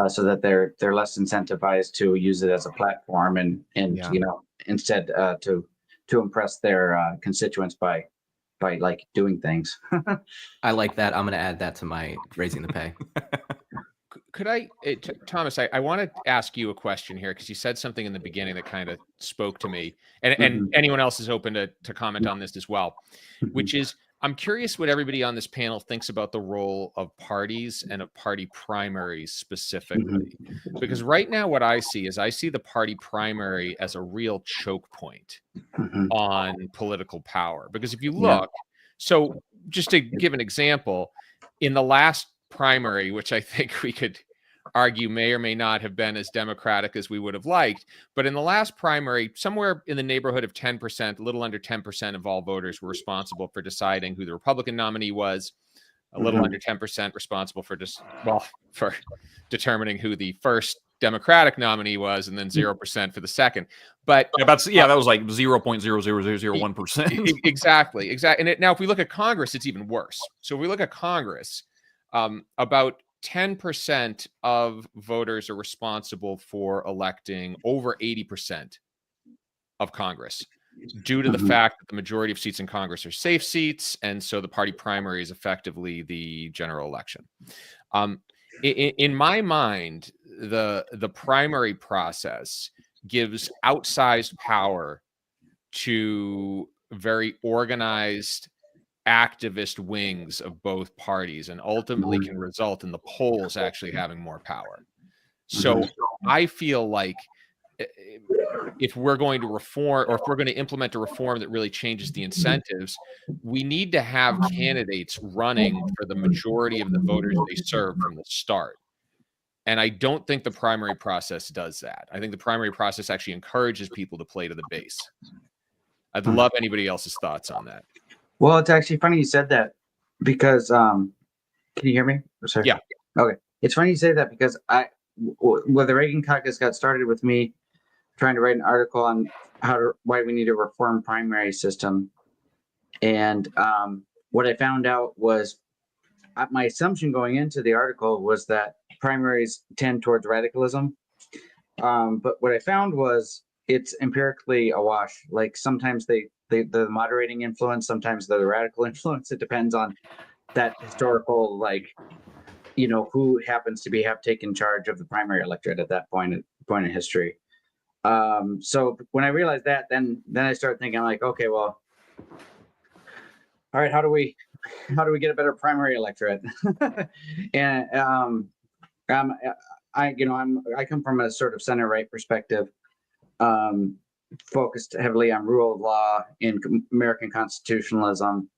so that they're less incentivized to use it as a platform, and you know, instead to impress their constituents by like doing things. I like that. I'm going to add that to my raising the pay. Could I, Thomas, I want to ask you a question here, because you said something in the beginning that kind of spoke to me, and anyone else is open to comment on this as well, which is, I'm curious what everybody on this panel thinks about the role of parties and of party primaries specifically. Because right now what I see is the party primary as a real choke point on political power. Because if you look, so just to give an example, in the last primary, which I think we could argue may or may not have been as democratic as we would have liked, but in the last primary, somewhere in the neighborhood of 10%, a little under 10% of all voters were responsible for deciding who the Republican nominee was, a little under 10% responsible for for determining who the first Democratic nominee was, and then 0% for the second. But that was like 0.00001%. Exactly. And now if we look at Congress, it's even worse. So if we look at Congress, about 10% of voters are responsible for electing over 80% of Congress, due to the fact that the majority of seats in Congress are safe seats, and so the party primary is effectively the general election. In my mind, the primary process gives outsized power to very organized activist wings of both parties, and ultimately can result in the polls actually having more power. So I feel like if we're going to reform, or if we're going to implement a reform that really changes the incentives, we need to have candidates running for the majority of the voters they serve from the start. And I don't think the primary process does that. I think the primary process actually encourages people to play to the base. I'd love anybody else's thoughts on that. Well, it's actually funny you said that, because can you hear me? Sorry. Yeah. Okay. It's funny you say that, because the Reagan Caucus got started with me trying to write an article on why we need a reform primary system. And what I found out was, my assumption going into the article was that primaries tend towards radicalism. But what I found was it's empirically a wash. Like sometimes the moderating influence, sometimes the radical influence. It depends on that historical, like, you know, who happens to have taken charge of the primary electorate at that point in history. So when I realized that, then I started thinking, like, okay, well, all right, how do we get a better primary electorate? And I come from a sort of center right perspective, focused heavily on rule of law and American constitutionalism,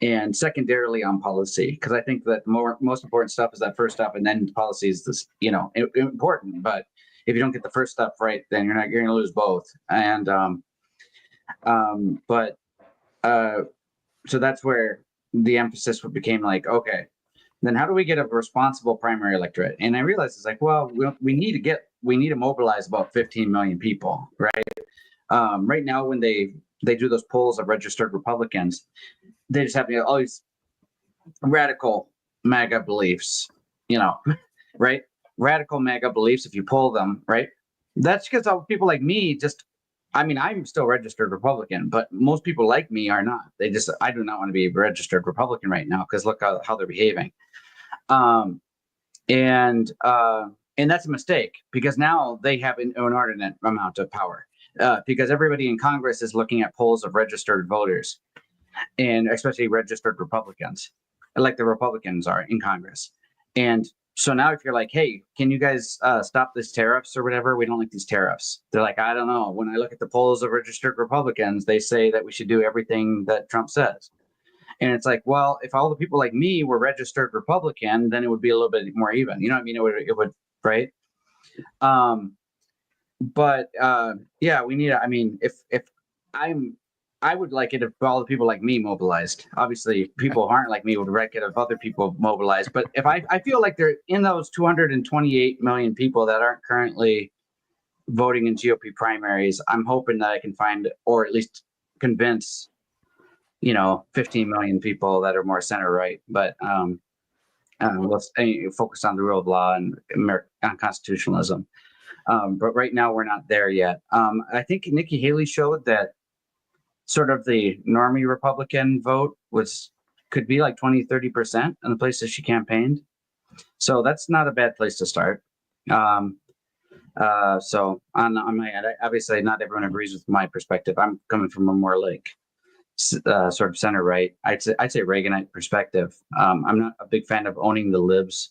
and secondarily on policy, because I think that the most important stuff is that first step, and then policy is this, you know, important. But if you don't get the first step right, then you're going to lose both. And so that's where the emphasis became like, okay, then how do we get a responsible primary electorate? And I realized it's like, well, we need to mobilize about 15 million people, right? Right now, when they do those polls of registered Republicans, they just have all these radical MAGA beliefs, you know, right? Radical MAGA beliefs, if you poll them, right? That's because people like me I'm still registered Republican, but most people like me are not. I do not want to be a registered Republican right now, because look how they're behaving. And And that's a mistake because now they have an inordinate amount of power because everybody in Congress is looking at polls of registered voters and especially registered Republicans, like the Republicans are in Congress. And so now if you're like, hey, can you guys stop these tariffs or whatever? We don't like these tariffs. They're like, I don't know. When I look at the polls of registered Republicans, they say that we should do everything that Trump says. And it's like, well, if all the people like me were registered Republican, then it would be a little bit more even. You know what I mean? It would right? Yeah, we need. I mean, if I would like it if all the people like me mobilized. Obviously, people who aren't like me would like it if other people mobilized. But if I feel like they're in those 228 million people that aren't currently voting in GOP primaries, I'm hoping that I can find or at least convince, 15 million people that are more center right. But let's focus on the rule of law and on constitutionalism. But right now we're not there yet. I think Nikki Haley showed that sort of the normie Republican vote could be like 20-30% in the places she campaigned. So that's not a bad place to start. So on my end, obviously not everyone agrees with my perspective. I'm coming from a more like sort of center right. I'd say Reaganite perspective. I'm not a big fan of owning the libs,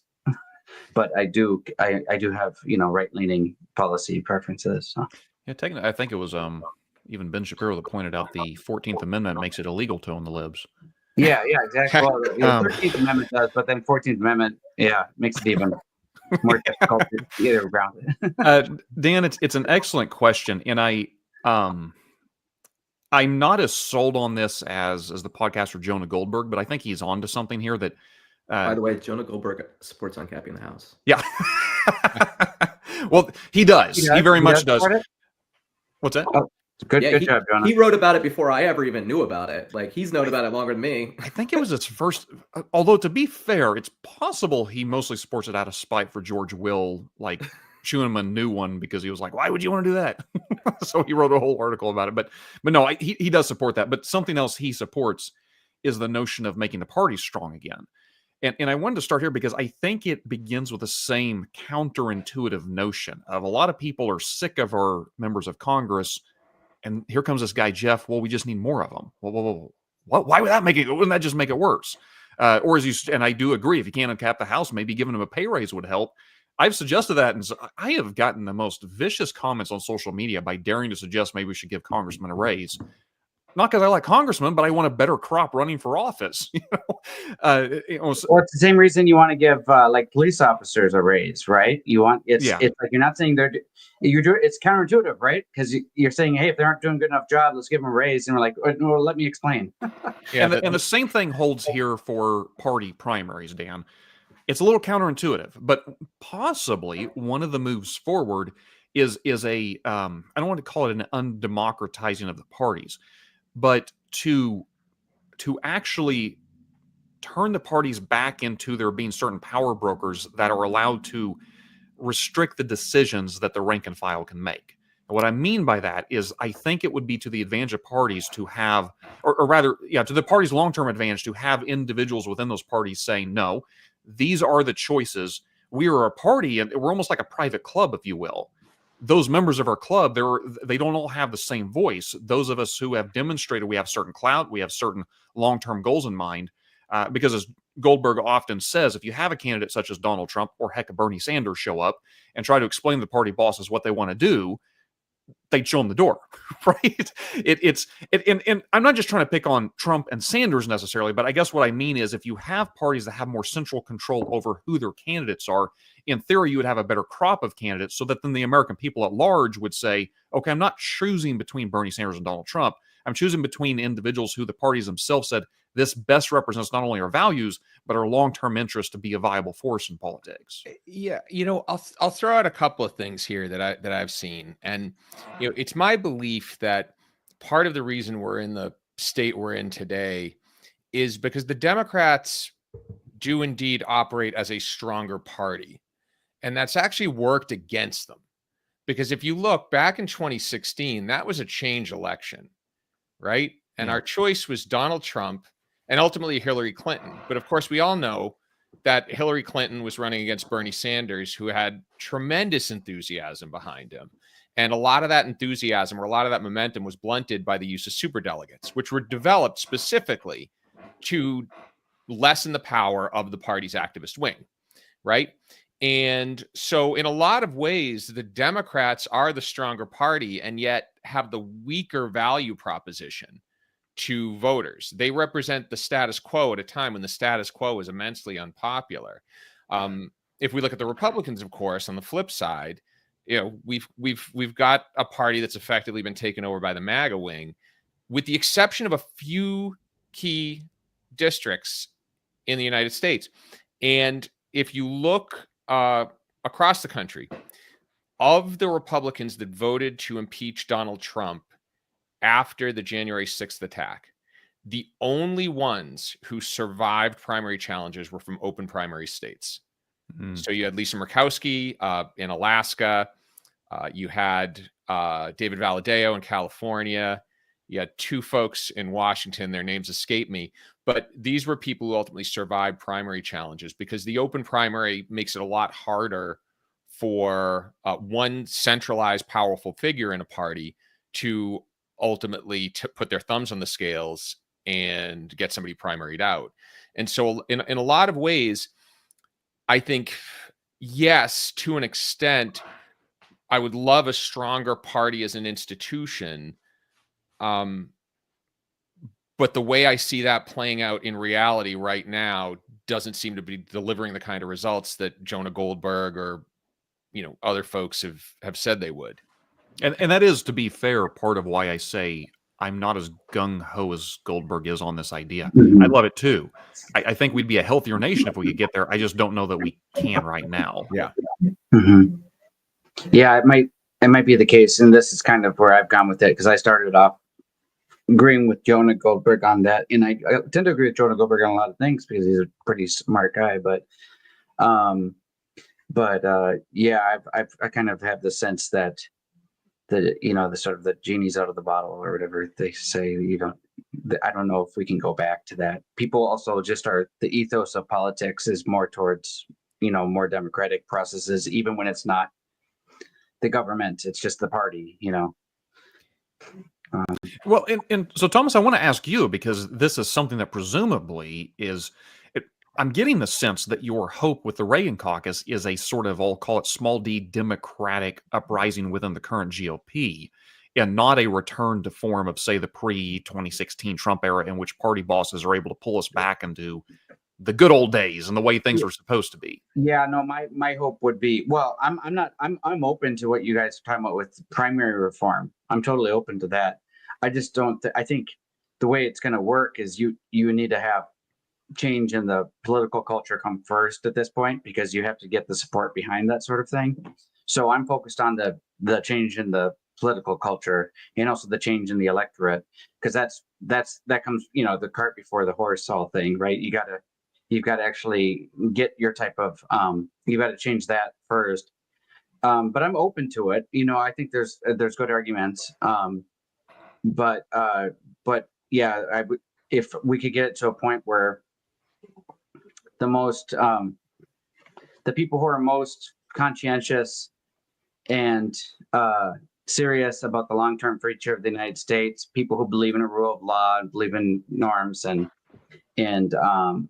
but I do have right leaning policy preferences. So. Yeah, I think it was even Ben Shapiro that pointed out the 14th Amendment makes it illegal to own the libs. Yeah, exactly. Well, the 13th Amendment does, but then 14th Amendment, makes it even more difficult to get around it. Dan, it's an excellent question, and I'm not as sold on this as the podcaster Jonah Goldberg, but I think he's onto something here that. By the way, Jonah Goldberg supports uncapping the House. Yeah. Well, he does. He very much does. What's that? Oh, good job, Jonah. He wrote about it before I ever even knew about it. Like, he's known about it longer than me. I think it was its first. Although, to be fair, it's possible he mostly supports it out of spite for George Will, like chewing him a new one because he was like, "Why would you want to do that?" So he wrote a whole article about it. But no, he does support that. But something else he supports is the notion of making the party strong again. And I wanted to start here because I think it begins with the same counterintuitive notion of a lot of people are sick of our members of Congress. And here comes this guy, Jeff. Well, we just need more of them. Whoa. What? Why would that make it? Wouldn't that just make it worse? Or and I do agree, if you can't uncap the House, maybe giving them a pay raise would help. I've suggested that, and so I have gotten the most vicious comments on social media by daring to suggest maybe we should give congressmen a raise. Not because I like congressmen, but I want a better crop running for office. Well, it's the same reason you want to give like police officers a raise, right? It's like you're not saying it's counterintuitive, right? Because you're saying, hey, if they aren't doing a good enough job, let's give them a raise, and we're like, no, let me explain. And the same thing holds here for party primaries, Dan. It's a little counterintuitive, but possibly one of the moves forward is a I don't want to call it an undemocratizing of the parties, but to actually turn the parties back into there being certain power brokers that are allowed to restrict the decisions that the rank and file can make. And what I mean by that is I think it would be to the advantage of parties to have, or rather, to the party's long-term advantage to have individuals within those parties saying, no, these are the choices. We are a party, and we're almost like a private club, if you will. Those members of our club, they don't all have the same voice. Those of us who have demonstrated we have certain clout, we have certain long-term goals in mind, because as Goldberg often says, if you have a candidate such as Donald Trump or heck, Bernie Sanders show up and try to explain to the party bosses what they want to do, they'd show them the door, right? And I'm not just trying to pick on Trump and Sanders necessarily, but I guess what I mean is if you have parties that have more central control over who their candidates are, in theory, you would have a better crop of candidates so that then the American people at large would say, okay, I'm not choosing between Bernie Sanders and Donald Trump. I'm choosing between individuals who the parties themselves said this best represents not only our values, but our long-term interest to be a viable force in politics. Yeah, I'll throw out a couple of things here that I've seen, and it's my belief that part of the reason we're in the state we're in today is because the Democrats do indeed operate as a stronger party, and that's actually worked against them. Because if you look back in 2016, that was a change election, right? And our choice was Donald Trump and ultimately Hillary Clinton. But of course, we all know that Hillary Clinton was running against Bernie Sanders, who had tremendous enthusiasm behind him. And a lot of that enthusiasm or a lot of that momentum was blunted by the use of superdelegates, which were developed specifically to lessen the power of the party's activist wing, right? And so in a lot of ways, the Democrats are the stronger party and yet have the weaker value proposition to voters. They represent the status quo at a time when the status quo is immensely unpopular. If we look at the Republicans, of course, on the flip side, we've got a party that's effectively been taken over by the MAGA wing, with the exception of a few key districts in the United States. And if you look across the country, of the Republicans that voted to impeach Donald Trump after the January 6th attack, the only ones who survived primary challenges were from open primary states. So you had Lisa Murkowski in Alaska. You had David Valadao in California. You had two folks in Washington. Their names escape me. But these were people who ultimately survived primary challenges, because the open primary makes it a lot harder for one centralized, powerful figure in a party to ultimately put their thumbs on the scales and get somebody primaried out. And so in a lot of ways, I think, yes, to an extent, I would love a stronger party as an institution. But the way I see that playing out in reality right now doesn't seem to be delivering the kind of results that Jonah Goldberg or, other folks have said they would. And that is, to be fair, part of why I say I'm not as gung-ho as Goldberg is on this idea. I love it too. I think we'd be a healthier nation if we could get there. I just don't know that we can right now. Yeah. Yeah, it might be the case, and this is kind of where I've gone with it, because I started off agreeing with Jonah Goldberg on that, and I tend to agree with Jonah Goldberg on a lot of things because he's a pretty smart guy. But yeah, I kind of have the sense that the sort of the genie's out of the bottle, or whatever they say. I don't know if we can go back to that. People also just the ethos of politics is more towards more democratic processes, even when it's not the government, it's just the party. Well, and so Thomas, I want to ask you, because this is something that presumably is. I'm getting the sense that your hope with the Reagan Caucus is a sort of, I'll call it small d, democratic uprising within the current GOP, and not a return to form of, say, the pre-2016 Trump era, in which party bosses are able to pull us back into the good old days and the way things were supposed to be. Yeah, no, my hope would be, well, I'm open to what you guys are talking about with primary reform. I'm totally open to that. I just don't. I think the way it's going to work is you need to have change in the political culture come first at this point, because you have to get the support behind that sort of thing. So I'm focused on the change in the political culture, and also the change in the electorate, because that comes, the cart before the horse all thing, right? You've got to actually get your type of you got to change that first. But I'm open to it. I think there's good arguments. But yeah, I would, if we could get it to a point where the people who are most conscientious and serious about the long-term future of the United States, people who believe in a rule of law and believe in norms and the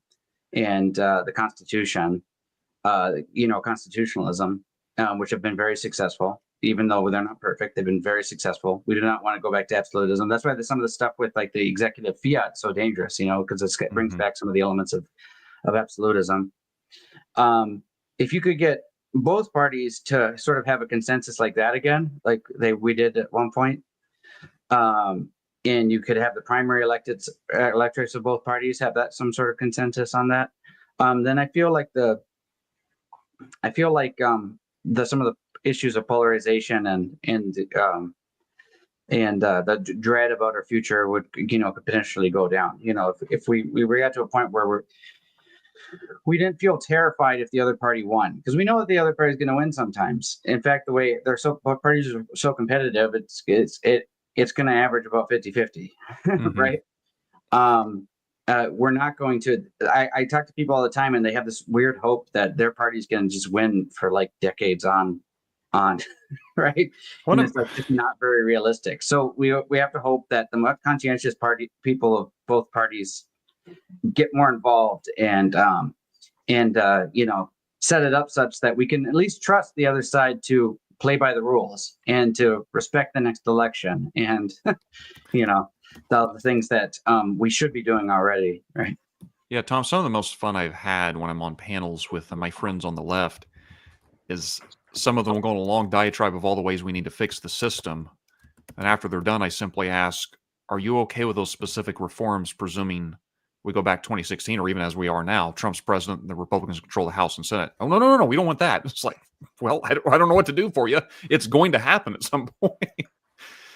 Constitution, constitutionalism, which have been very successful. Even though they're not perfect, they've been very successful. We do not want to go back to absolutism. That's why some of the stuff with like the executive fiat is so dangerous, because it brings back some of the elements of absolutism. If you could get both parties to sort of have a consensus like that again, like we did at one point, and you could have the primary electorates of both parties have that some sort of consensus on that, then I feel like some of the issues of polarization and the dread about our future would could potentially go down. If we got to a point where we didn't feel terrified if the other party won, because we know that the other party is going to win sometimes. In fact, the way both parties are so competitive, it's going to average about 50-50, right? we're not going to. I talk to people all the time, and they have this weird hope that their party's going to just win for like decades on, right? What And a- it's like just not very realistic. So we have to hope that the most conscientious people of both parties get more involved and set it up such that we can at least trust the other side to play by the rules and to respect the next election and the things that we should be doing already, right? Yeah, Tom, some of the most fun I've had when I'm on panels with my friends on the left is some of them will go on a long diatribe of all the ways we need to fix the system. And after they're done, I simply ask, are you okay with those specific reforms, presuming we go back 2016 or even as we are now, Trump's president and the Republicans control the House and Senate? Oh, no, we don't want that. It's like, well, I don't know what to do for you. It's going to happen at some point.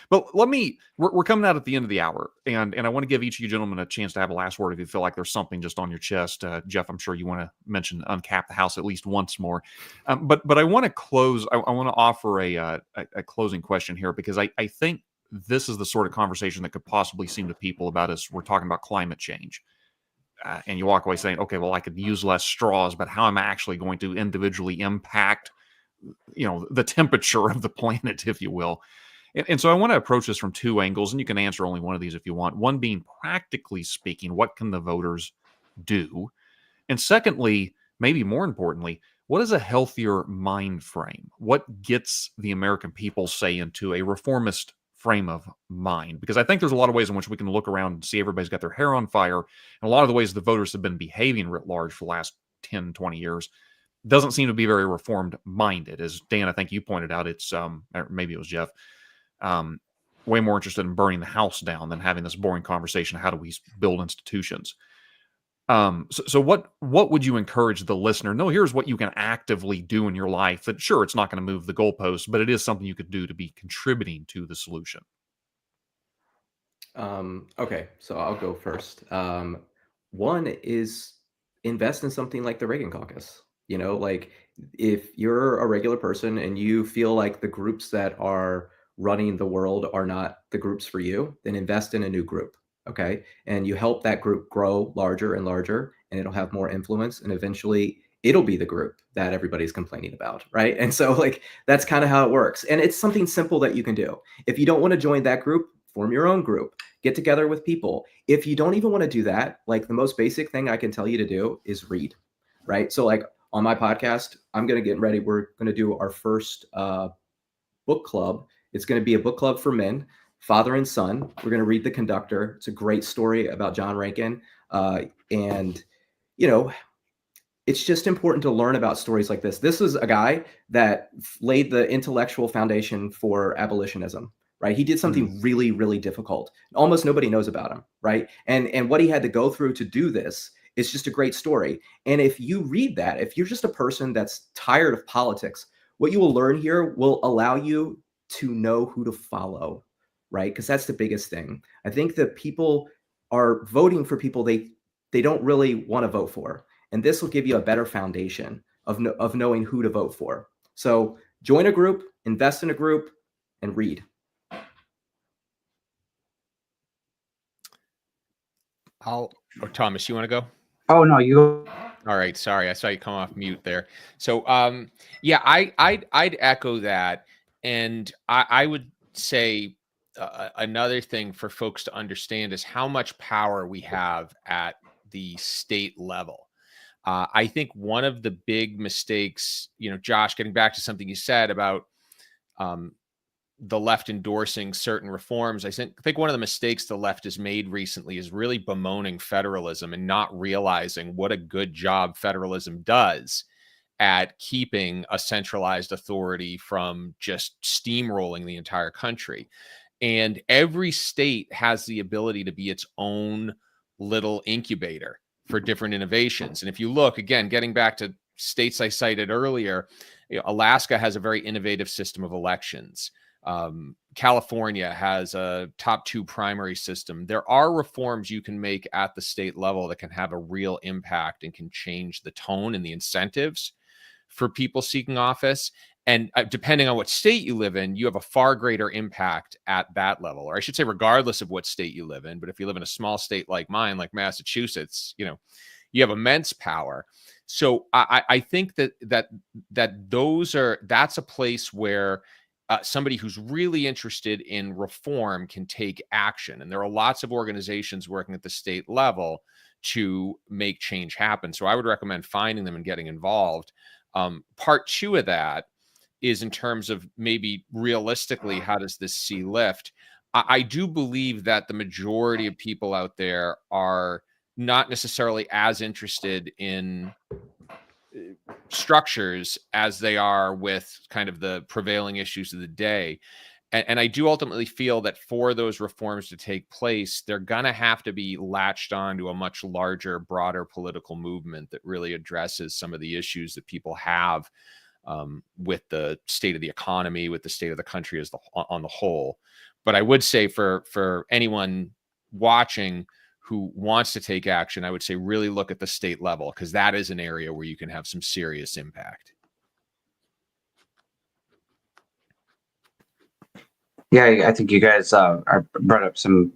But we're coming out at the end of the hour, and I want to give each of you gentlemen a chance to have a last word if you feel like there's something just on your chest. Jeff, I'm sure you want to mention uncap the House at least once more. But I want to close. I want to offer a closing question here, because I think this is the sort of conversation that could possibly seem to people about us. We're talking about climate change. And you walk away saying, okay, well, I could use less straws, but how am I actually going to individually impact, the temperature of the planet, if you will? And so I want to approach this from two angles, and you can answer only one of these if you want. One being, practically speaking, what can the voters do? And secondly, maybe more importantly, what is a healthier mind frame? What gets the American people, say, into a reformist frame of mind? Because I think there's a lot of ways in which we can look around and see everybody's got their hair on fire. And a lot of the ways the voters have been behaving writ large for the last 10, 20 years doesn't seem to be very reformed minded. As Dan, I think you pointed out, it's or maybe it was Jeff, way more interested in burning the house down than having this boring conversation. How do we build institutions? So what would you encourage the listener? No, here's what you can actively do in your life that, sure, it's not going to move the goalposts, but it is something you could do to be contributing to the solution. Okay, so I'll go first. One is invest in something like the Reagan Caucus. Like, if you're a regular person and you feel like the groups that are running the world are not the groups for you, then invest in a new group. Okay. And you help that group grow larger and larger, and it'll have more influence, and eventually it'll be the group that everybody's complaining about. Right. And so, like, that's kind of how it works. And it's something simple that you can do. If you don't want to join that group, form your own group, get together with people. If you don't even want to do that, like, the most basic thing I can tell you to do is read. Right. So, like, on my podcast, I'm going to get ready. We're going to do our first book club. It's going to be a book club for men, father and son. We're going to read The Conductor. It's a great story about John Reagan. And it's just important to learn about stories like this. This is a guy that laid the intellectual foundation for abolitionism, right? He did something really, really difficult. Almost nobody knows about him, right? And what he had to go through to do this is just a great story. And if you read that, if you're just a person that's tired of politics, what you will learn here will allow you to know who to follow, right? Because that's the biggest thing. I think that people are voting for people they don't really want to vote for. And this will give you a better foundation of knowing who to vote for. So join a group, invest in a group, and read. Thomas, you want to go? Oh, no, you. All right. Sorry. I saw you come off mute there. So, yeah, I'd echo that. And I would say another thing for folks to understand is how much power we have at the state level. I think one of the big mistakes, Josh, getting back to something you said about the left endorsing certain reforms, I think one of the mistakes the left has made recently is really bemoaning federalism and not realizing what a good job federalism does at keeping a centralized authority from just steamrolling the entire country. And every state has the ability to be its own little incubator for different innovations. And if you look, again, getting back to states I cited earlier, Alaska has a very innovative system of elections. California has a top 2 primary system. There are reforms you can make at the state level that can have a real impact and can change the tone and the incentives for people seeking office. And depending on what state you live in, you have a far greater impact at that level, or I should say, regardless of what state you live in. But if you live in a small state like mine, like Massachusetts, you have immense power. So I think that's a place where somebody who's really interested in reform can take action. And there are lots of organizations working at the state level to make change happen. So I would recommend finding them and getting involved. Part two of that is in terms of maybe realistically, how does this see lift? I do believe that the majority of people out there are not necessarily as interested in structures as they are with kind of the prevailing issues of the day. And I do ultimately feel that for those reforms to take place, they're going to have to be latched on to a much larger, broader political movement that really addresses some of the issues that people have with the state of the economy, with the state of the country on the whole. But I would say for anyone watching who wants to take action, I would say really look at the state level, because that is an area where you can have some serious impact. Yeah, I think you guys brought up some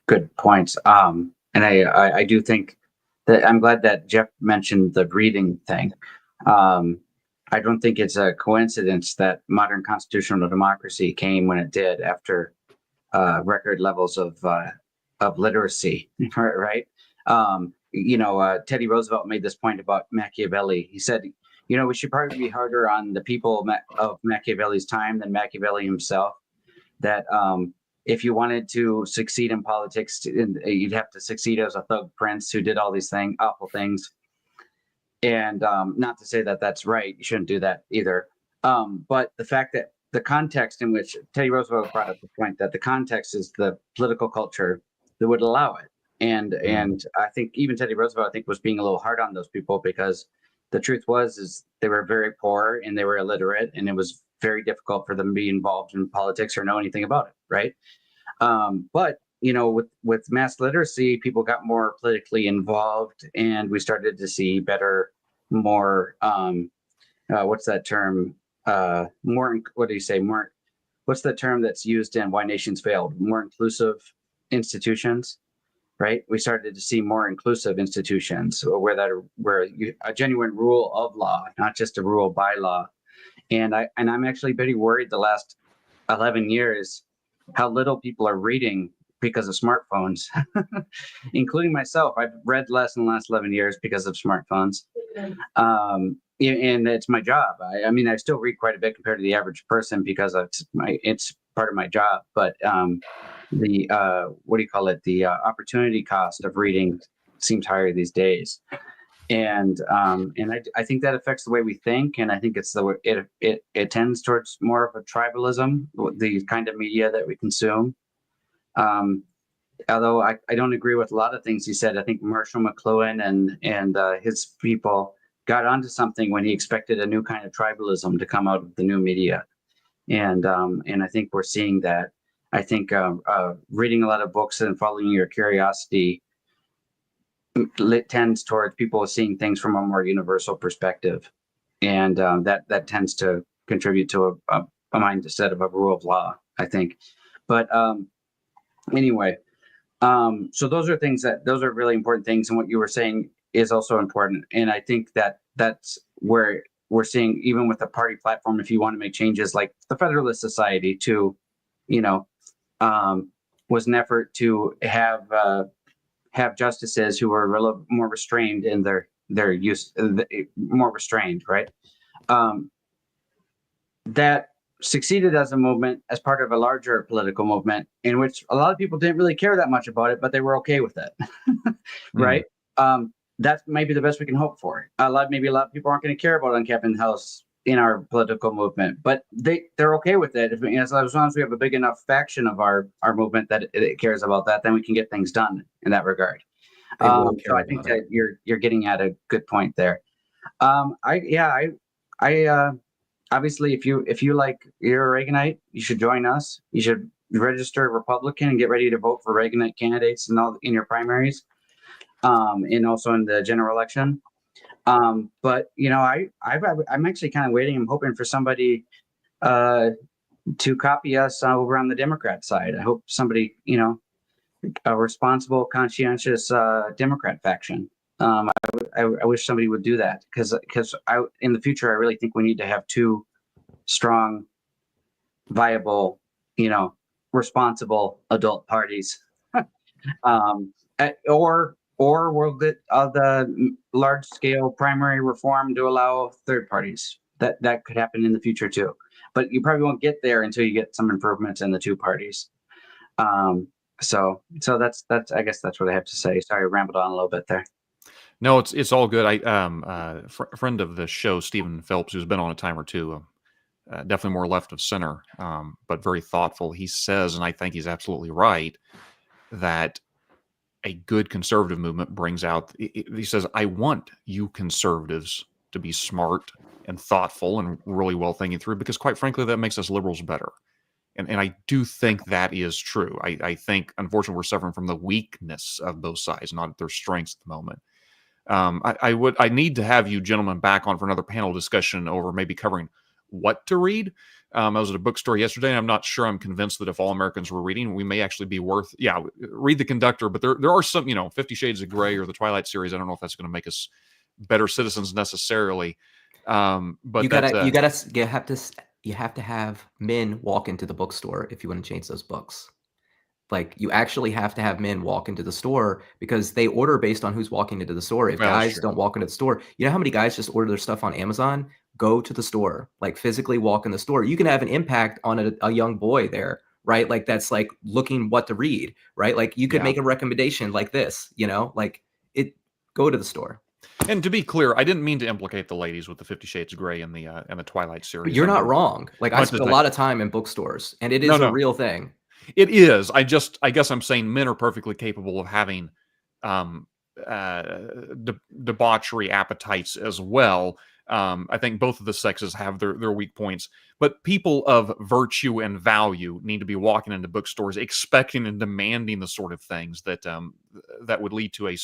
good points. And I do think that I'm glad that Jeff mentioned the reading thing. I don't think it's a coincidence that modern constitutional democracy came when it did after record levels of literacy, right? Teddy Roosevelt made this point about Machiavelli. He said, we should probably be harder on the people of Machiavelli's time than Machiavelli himself. That if you wanted to succeed in politics, you'd have to succeed as a thug prince who did all these awful things. And not to say that that's right, you shouldn't do that either. But the fact that the context in which Teddy Roosevelt brought up the point that the context is the political culture that would allow it. And I think even Teddy Roosevelt, was being a little hard on those people, because the truth is they were very poor and they were illiterate, and it was very difficult for them to be involved in politics or know anything about it, right? But with mass literacy, people got more politically involved, and we started to see more what's that term? What's the term that's used in Why Nations Failed? More inclusive institutions, right? We started to see more inclusive institutions where a genuine rule of law, not just a rule by law. And I'm actually very worried the last 11 years how little people are reading because of smartphones, including myself. I've read less in the last 11 years because of smartphones. And it's my job. I still read quite a bit compared to the average person because it's part of my job. But the opportunity cost of reading seems higher these days. And I think that affects the way we think, and I think it tends towards more of a tribalism, the kind of media that we consume. Although I don't agree with a lot of things he said. I think Marshall McLuhan and his people got onto something when he expected a new kind of tribalism to come out of the new media, and I think we're seeing that. I think reading a lot of books and following your curiosity tends towards people seeing things from a more universal perspective, and that tends to contribute to a mindset of a rule of law, I think. But anyway, so those are really important things, and what you were saying is also important. And I think that's where we're seeing, even with the party platform, if you want to make changes, like the Federalist Society too, was an effort to have justices who were a little more restrained in their use, more restrained, right? That succeeded as a movement, as part of a larger political movement, in which a lot of people didn't really care that much about it, but they were okay with it, right? That's maybe the best we can hope for. Maybe a lot of people aren't going to care about uncapping the House in our political movement, but they're okay with it. As long as we have a big enough faction of our movement that it cares about that, then we can get things done in that regard. So I think that you're getting at a good point there. Obviously, if you're a Reaganite, you should join us. You should register Republican and get ready to vote for Reaganite candidates in your primaries, and also in the general election. But I'm actually kind of waiting. I'm hoping for somebody to copy us over on the Democrat side. I hope somebody, a responsible, conscientious Democrat faction. I wish somebody would do that because in the future, I really think we need to have two strong, viable, responsible adult parties. Or we'll get the large scale primary reform to allow third parties. That could happen in the future too. But you probably won't get there until you get some improvements in the two parties. So that's I guess that's what I have to say. Sorry, I rambled on a little bit there. No, it's all good. I friend of the show, Stephen Phelps, who's been on a time or two, definitely more left of center, but very thoughtful. He says, and I think he's absolutely right, that a good conservative movement brings out. He says, "I want you conservatives to be smart and thoughtful and really well thinking through, because quite frankly, that makes us liberals better." And I do think that is true. I think, unfortunately, we're suffering from the weakness of both sides, not their strengths at the moment. I need to have you gentlemen back on for another panel discussion over maybe covering what to read. I was at a bookstore yesterday, and I'm not sure I'm convinced that if all Americans were reading, we may actually be read The Conductor, but there are some, 50 Shades of Grey or the Twilight series. I don't know if that's going to make us better citizens necessarily. But you have to have men walk into the bookstore if you want to change those books. Like, you actually have to have men walk into the store because they order based on who's walking into the store. If guys don't walk into the store, you know how many guys just order their stuff on Amazon? Go to the store, like physically walk in the store. You can have an impact on a young boy there, right? Like, that's like looking what to read, right? Like, you could make a recommendation like this, go to the store. And to be clear, I didn't mean to implicate the ladies with the 50 Shades of Grey and the Twilight series. But you're not wrong. Like, I spent a lot of time in bookstores, and it is a real thing. It is. I guess I'm saying men are perfectly capable of having debauchery appetites as well. I think both of the sexes have their weak points, but people of virtue and value need to be walking into bookstores expecting and demanding the sort of things that that would lead to a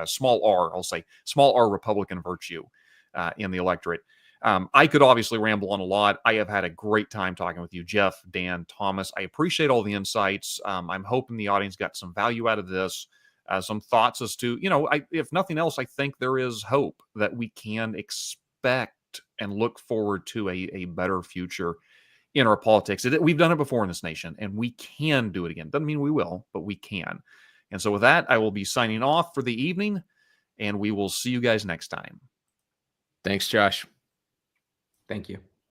small R, I'll say small R Republican virtue in the electorate. I could obviously ramble on a lot. I have had a great time talking with you, Jeff, Dan, Thomas. I appreciate all the insights. I'm hoping the audience got some value out of this, some thoughts as to, if nothing else, I think there is hope that we can expect and look forward to a better future in our politics. We've done it before in this nation, and we can do it again. Doesn't mean we will, but we can. And so with that, I will be signing off for the evening, and we will see you guys next time. Thanks, Josh. Thank you.